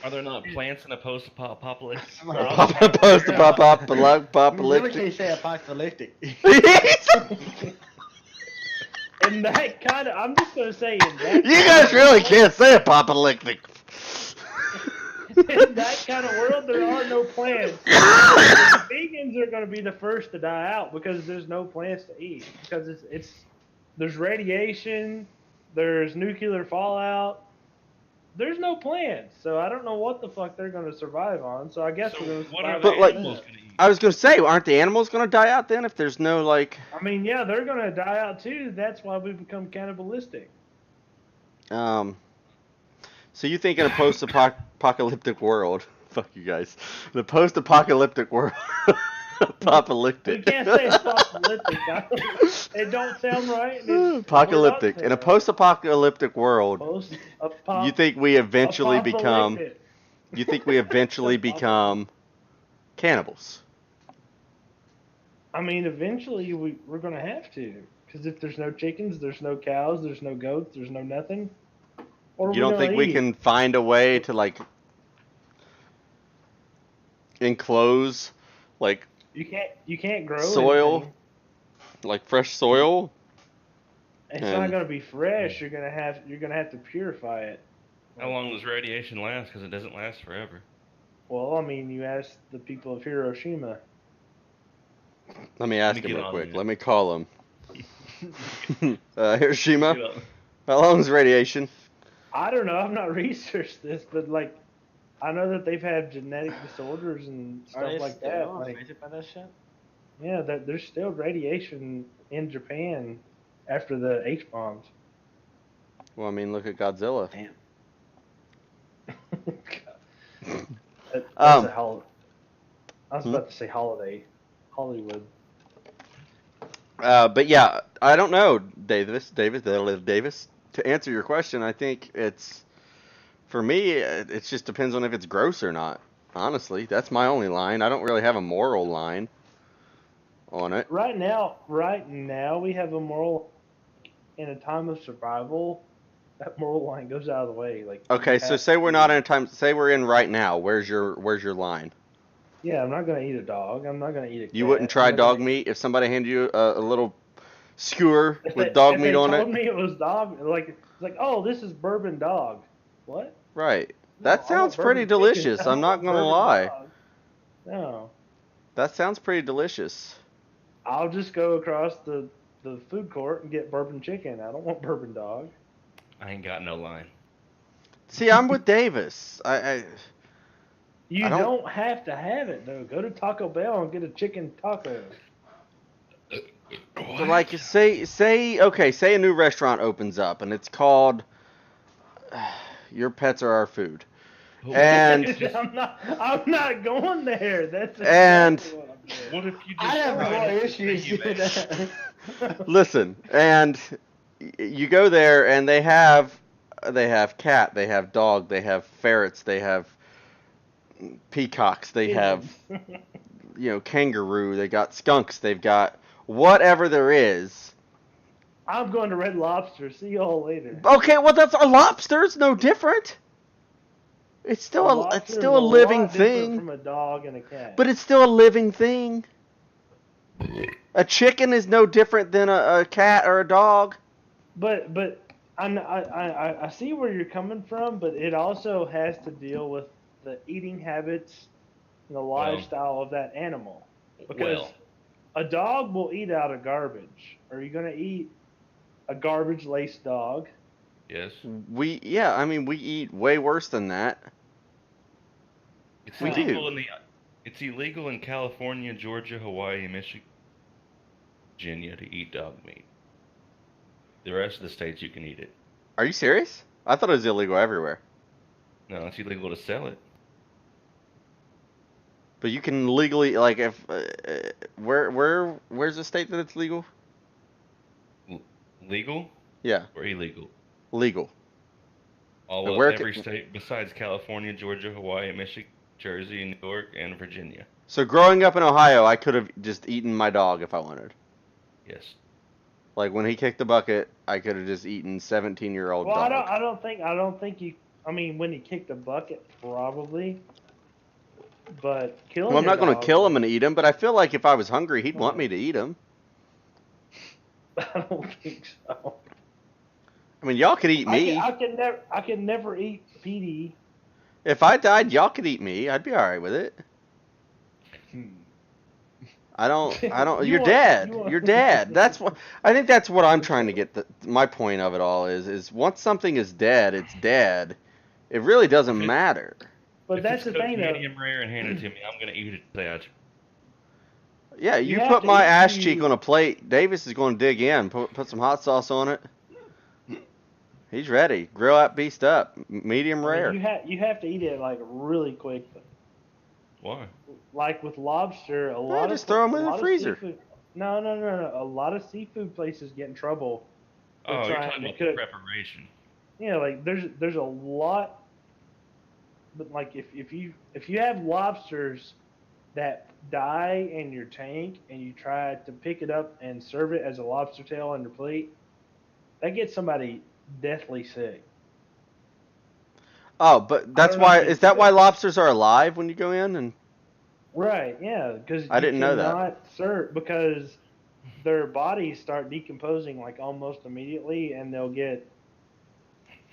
Are there not plants in a post-apocalyptic?
Post-apocalyptic.
You really can't say apocalyptic.
In that kind of, I'm just gonna say in that.
You guys really can't say apocalyptic.
In that kind of world, there are no plants. The vegans are gonna be the first to die out because there's no plants to eat because it's there's radiation, there's nuclear fallout. There's no plants, so I don't know what the fuck they're gonna survive on. So I guess
So
we're gonna
what
survive
are
But,
the
like-
animals gonna eat?
I was gonna say, aren't the animals gonna die out then if there's no like?
I mean, yeah, they're gonna die out too. That's why we become cannibalistic.
So you think in a post-apocalyptic world? Fuck you guys. The post-apocalyptic world.
We
Apocalyptic.
can't say apocalyptic. It don't sound right.
Apocalyptic. In a post-apocalyptic world, you think we eventually become? You think we eventually become cannibals?
I mean, eventually we're gonna have to, because if there's no chickens, there's no cows, there's no goats, there's no nothing. What are
You don't think we can find a way to like enclose like
You can't grow
soil,
anything.
like fresh soil?
It's not gonna be fresh. You're gonna have to purify it.
How long does radiation last? Because it doesn't last forever.
Well, I mean, you ask the people of Hiroshima.
Let me ask him real quick. Let me call him. Hiroshima, how long is radiation?
I don't know. I've not researched this, but like, I know that they've had genetic disorders and stuff like that. Like,
by that shit?
yeah, that there's still radiation in Japan after the H bombs.
Well, I mean, look at Godzilla.
Damn.
That's a holiday. I was about to say holiday. Hollywood.
But yeah, I don't know, Davis. To answer your question, I think for me, it just depends on if it's gross or not. Honestly, that's my only line. I don't really have a moral line on it.
Right now, we have a moral. In a time of survival, that moral line goes out of the way. Like,
okay, so say we're not in a time. Say we're in right now. Where's your line?
Yeah, I'm not gonna eat a dog. I'm not gonna eat a cat.
You wouldn't try dog meat if somebody handed you a little skewer with dog meat on it?
If they told me it was dog, like, oh, this is bourbon dog. What?
Right. That sounds pretty delicious. I'm not gonna lie.
No.
That sounds pretty delicious.
I'll just go across the food court and get bourbon chicken. I don't want bourbon dog.
I ain't got no line.
See, I'm with Davis.
You don't have to have it though. Go to Taco Bell and get a chicken taco.
So like, say a new restaurant opens up and it's called Your Pets Are Our Food, and
I'm not going there. That's
exactly
what if you just?
I have more issues with that.
Listen, and you go there and they have cat, they have dog, they have ferrets, they have peacocks, they have kangaroo, they got skunks, they've got whatever there is.
I'm going to Red Lobster. See y'all later.
Okay, well that's a lobster's no different. It's still a living thing.
From a dog and a cat.
But it's still a living thing. A chicken is no different than a cat or a dog.
But I see where you're coming from, but it also has to deal with the eating habits and the lifestyle of that animal. Because a dog will eat out of garbage. Are you going to eat a garbage-laced dog?
Yes.
We eat way worse than that.
It's illegal in California, Georgia, Hawaii, Michigan, Virginia to eat dog meat. The rest of the states you can eat it.
Are you serious? I thought it was illegal everywhere.
No, it's illegal to sell it.
But you can legally, like, if where's the state that it's legal?
Legal?
Yeah.
Or illegal?
Legal.
Every state besides California, Georgia, Hawaii, Michigan, Jersey, New York, and Virginia.
So growing up in Ohio, I could have just eaten my dog if I wanted.
Yes.
Like when he kicked the bucket, I could have just eaten 17-year-old dog.
Well, I don't think you. I mean, when he kicked the bucket, probably. But killing.
Well, I'm not going to kill him and eat him, but I feel like if I was hungry, he'd want me to eat him.
I don't think so.
I mean, y'all could eat me.
I could never eat PD.
If I died, y'all could eat me. I'd be all right with it. I don't. You're dead. You're dead. That's what. I think that's what I'm trying to get. My point of it all is once something is dead, it's dead. It really doesn't matter.
But that's the thing, though.
Medium rare and hand it to me. I'm gonna eat it.
Yeah, you put my ass cheek on a plate. Davis is going to dig in. Put some hot sauce on it. He's ready. Grill that beast up. Medium rare.
You have to eat it like really quick.
Why?
Like with lobster, a lot
just
of
throw 'em in
a
the
lot of
freezer.
seafood- No. A lot of seafood places get in trouble.
Oh, you're
trying
talking
to
about
cook.
the preparation.
Yeah, like there's a lot, but like if you have lobsters that die in your tank and you try to pick it up and serve it as a lobster tail on your plate, that gets somebody deathly sick.
Oh, but that's why. Is that why lobsters are alive when you go in? And
Right, yeah, because
I didn't know that.
cannot serve because their bodies start decomposing like almost immediately, and they'll get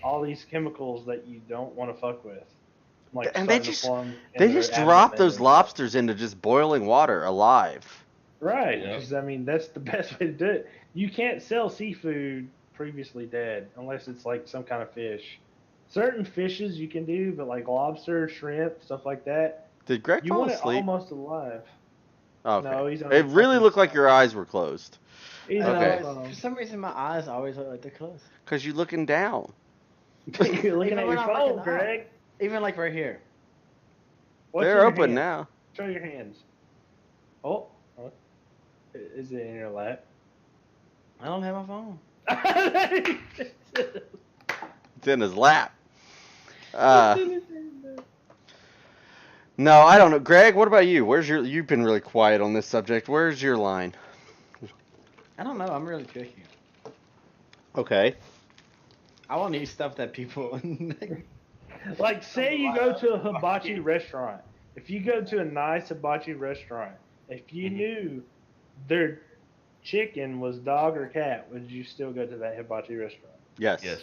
all these chemicals that you don't want to fuck with. Like
and they
starting to form
they
in their
just drop
abdomen
those
and
lobsters into just boiling water alive.
Right,
Yep.
because I mean that's the best way to do it. You can't sell seafood previously dead unless it's like some kind of fish. Certain fishes you can do, but like lobster, shrimp, stuff like that,
Did Greg
you
fall
want it
asleep?
almost alive.
Oh, okay.
No, he's on
It
his
really
fucking
looked like
phone.
your eyes were closed.
He's
I
on
Okay.
his
know,
phone.
for some reason, my eyes always look like they're closed.
Because you're looking down.
You're looking
Even
at
when
your
I'm
phone,
looking up.
Greg.
Even like right here.
What's
They're
in your
open
hands?
now.
Show your hands. Oh, what? Is it in your lap?
I don't have my phone.
It's in his lap. No, I don't know. Greg, what about you? You've been really quiet on this subject. Where's your line?
I don't know. I'm really picky.
Okay.
I want to eat stuff that people.
Like, say you go to a hibachi restaurant. If you go to a nice hibachi restaurant, if you knew their chicken was dog or cat, would you still go to that hibachi restaurant?
Yes.
Yes.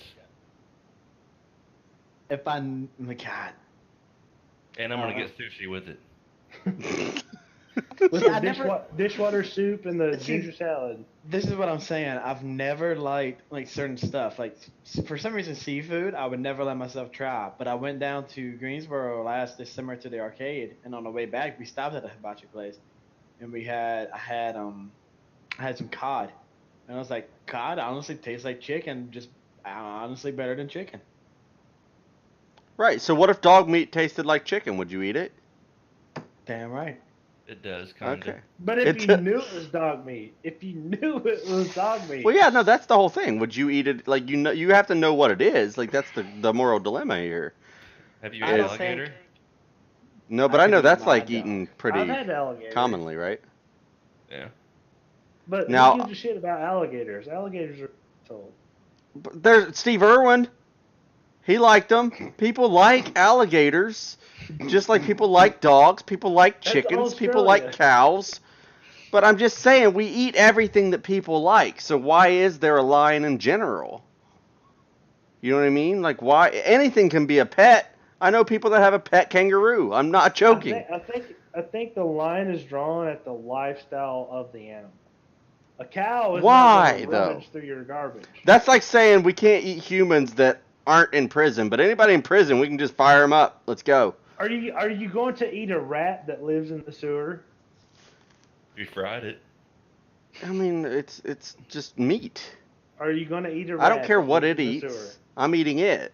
If I, God.
And I'm gonna get sushi with it.
With
I
the
never-
dishwater soup and the
See,
ginger salad.
This is what I'm saying. I've never liked like certain stuff. Like for some reason, seafood I would never let myself try. But I went down to Greensboro last December to the arcade, and on the way back we stopped at a hibachi place, and I had some cod, and I was like, cod honestly tastes like chicken, just honestly better than chicken.
Right. So what if dog meat tasted like chicken? Would you eat it?
Damn right.
It does, kinda.
Okay.
But if
It's
you
a-
knew it was dog meat,
Well, yeah, no, that's the whole thing. Would you eat it? Like, you have to know what it is. Like, that's the moral dilemma here.
Have you
I
ate
don't
alligator?
think-
No, but
I
I know
can eat
that's
my
like
dog.
eaten
I've
pretty
had alligator.
commonly, right?
Yeah.
But
Now-
who gives a shit about alligators? Alligators are told.
But there's Steve Irwin. He liked them. People like alligators, just like people like dogs. People like
That's
chickens. People
Australia.
like cows. But I'm just saying, we eat everything that people like. So why is there a line in general? You know what I mean? Like, why? Anything can be a pet. I know people that have a pet kangaroo. I'm not joking.
I think the line is drawn at the lifestyle of the animal. A cow is
Why,
not going to
though?
rummage through your garbage.
That's like saying we can't eat humans that aren't in prison, but anybody in prison, we can just fire them up. Let's go.
Are you going to eat a rat that lives in the sewer?
You fried it.
I mean, it's just meat.
Are you going to eat a rat?
I don't care
that
what
lives
it
in the
eats.
sewer?
I'm eating it.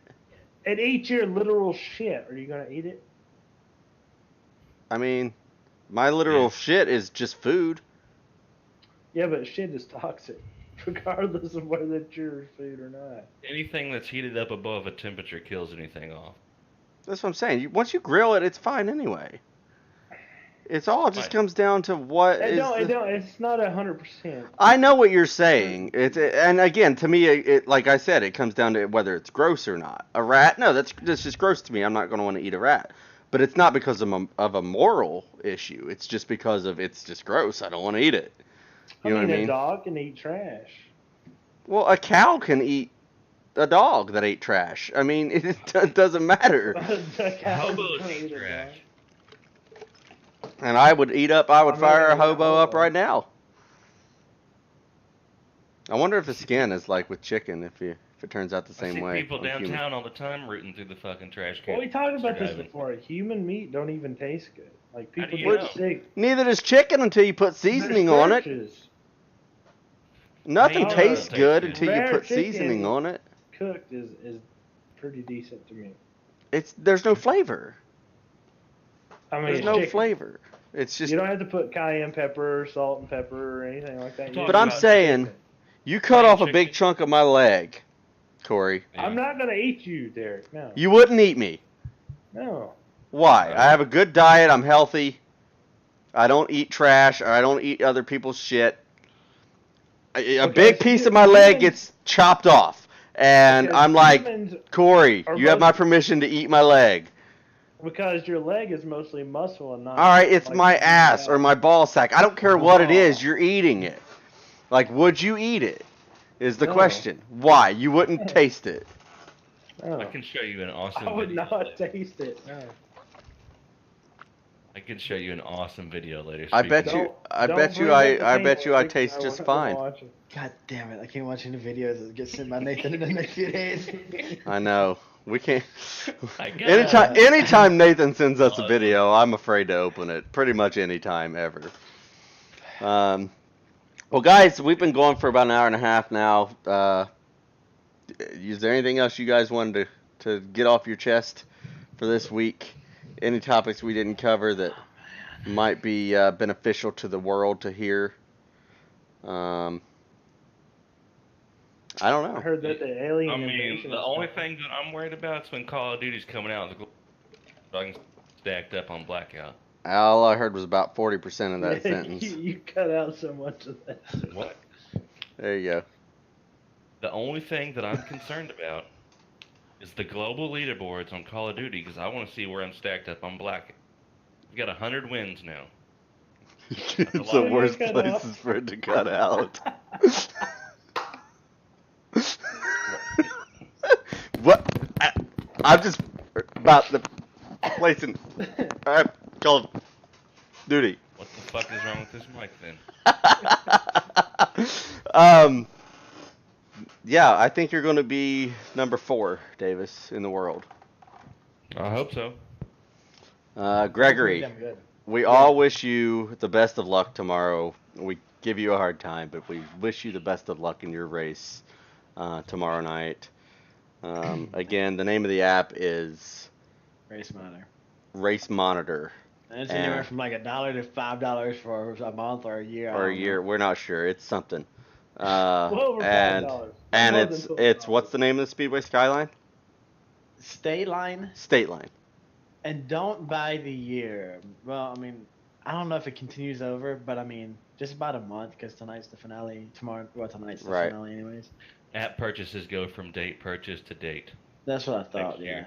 It eats your literal shit. Are you going to eat it?
I mean, my literal
Yeah.
shit is just food.
Yeah, but shit is toxic, regardless of whether it's your food or not.
Anything that's heated up above a temperature kills anything off.
That's what I'm saying. Once you grill it, it's fine anyway. It's all just
Right.
comes down to what is.
It's not 100%.
I know what you're saying. And again, to me, like I said, it comes down to whether it's gross or not. A rat, no, that's just gross to me. I'm not going to want to eat a rat. But it's not because of a moral issue. It's just because of it's just gross. I don't want to eat it. You know what I mean?
A dog can eat trash.
Well, a cow can eat a dog that ate trash. I mean, it doesn't matter.
Hobos eat trash.
And I would fire a
eat a
hobo up
hobo.
right now. I wonder if the skin is like with chicken, if it turns out the
I
same
see
way.
people
on human.
downtown all the time rooting through the fucking trash can.
Well, we talked about this
Driving.
before. Human meat don't even taste good. Like
How
people
do you
get
know?
sick.
Neither does chicken until you put seasoning
There's
on it.
starches.
Nothing
Meat
tastes
doesn't
good
taste
until you
good.
put
Rare
seasoning
chicken.
on it.
cooked is pretty decent to me.
There's no flavor.
I mean,
There's
it's
no
chicken.
flavor. It's just.
You don't have to put cayenne pepper, salt and pepper, or anything like that.
But
But I'm saying, you cut off a big chunk of my leg, Kory.
Yeah.
I'm not gonna eat you, Derek. No.
You wouldn't eat me.
No.
Why? I have a good diet. I'm healthy. I don't eat trash, or I don't eat other people's shit. A big piece of my leg gets chopped off, and I'm like, Kory, you have my permission to eat my leg.
Because your leg is mostly muscle and not.
All right, it's
like,
my ass or my ball sack. I don't care what it is. You're eating it. Like, would you eat it? Is the
No.
question. Why? You wouldn't taste it.
No.
I can show you an awesome
I would
video.
not taste it. No.
I can show you an awesome video later.
I bet
speaking
you.
of-
I
Don't
bet you.
bring up the
I
pain
bet you. I
lick.
taste
I
just
wanna
fine.
watch it.
God damn it! I can't watch any videos that get sent by Nathan in the next few days.
I know. We can't.
I got it.
Anytime Nathan sends us a video, I'm afraid to open it. Pretty much any time ever. Well, guys, we've been going for about an hour and a half now. Is there anything else you guys wanted to get off your chest for this week? Any topics we didn't cover that might be beneficial to the world to hear? I don't
I
know.
heard that the alien
I mean,
invasion.
the
is
only
coming.
thing that I'm worried about is when Call of Duty's coming out, I'm stacked up on Blackout.
All I heard was about 40% of that sentence.
You cut out so much of that.
What?
There you go.
The only thing that I'm concerned about is the global leaderboards on Call of Duty, because I want to see where I'm stacked up on Blackout. We got 100 wins now.
It's
a
the
lot.
worst
Cut out.
places for it to cut out. What? I'm just about the placing Call of Duty.
What the fuck is wrong with this mic then?
Yeah, I think you're going to be number 4, Davis, in the world.
I hope so.
Gregory,
Damn good.
we all wish you the best of luck tomorrow. We give you a hard time, but we wish you the best of luck in your race tomorrow night. Again, the name of the app is
Race Monitor.
Race Monitor.
And it's anywhere from like $1 to $5 for a month or a year.
Or a year. We're not sure. It's something.
Well over $5.
And
More
it's
than
it's
$12.
what's the name of the Speedway Skyline?
State line.
State Line.
And don't buy the year. Well, I mean, I don't know if it continues over, but I mean, just about a month because tonight's the finale. Tonight's the
Right.
finale, anyways.
App purchases go from date purchase to date.
That's what I thought.
Next
Yeah.
year.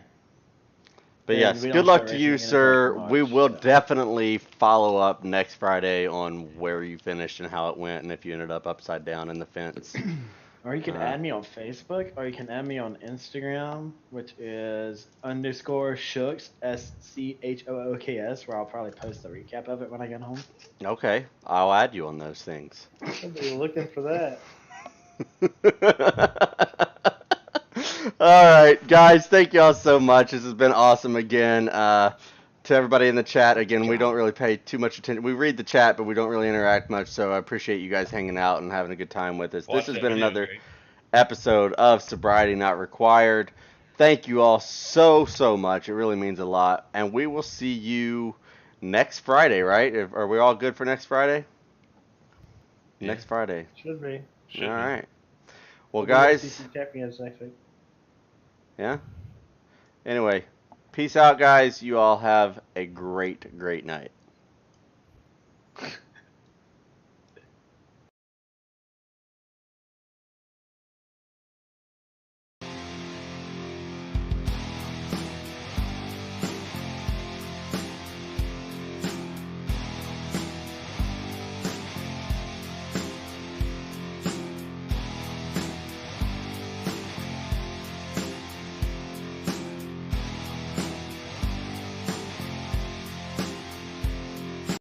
But
And
yes,
we
good
don't
luck
start
to you,
racing
sir.
until
We
March,
will
so.
definitely follow up next Friday on where you finished and how it went, and if you ended up upside down in the fence.
Or you can add me on Facebook, or you can add me on Instagram, which is _Shooks, SCHOOKS, where I'll probably post a recap of it when I get home.
Okay, I'll add you on those things.
Somebody looking for that.
All right, guys, thank y'all so much. This has been awesome again. To everybody in the chat, again, we don't really pay too much attention. We read the chat, but we don't really interact much, so I appreciate you guys hanging out and having a good time with us.
Watch
This has
that
been
video,
another
Greg.
episode of Sobriety Not Required. Thank you all so much. It really means a lot. And we will see you next Friday, right? Are we all good for next Friday?
Yeah.
Next Friday.
Should be.
Should
All
be.
right. Well,
We'll be
guys,
SEC champions next week.
yeah. Anyway, peace out, guys. You all have a great night.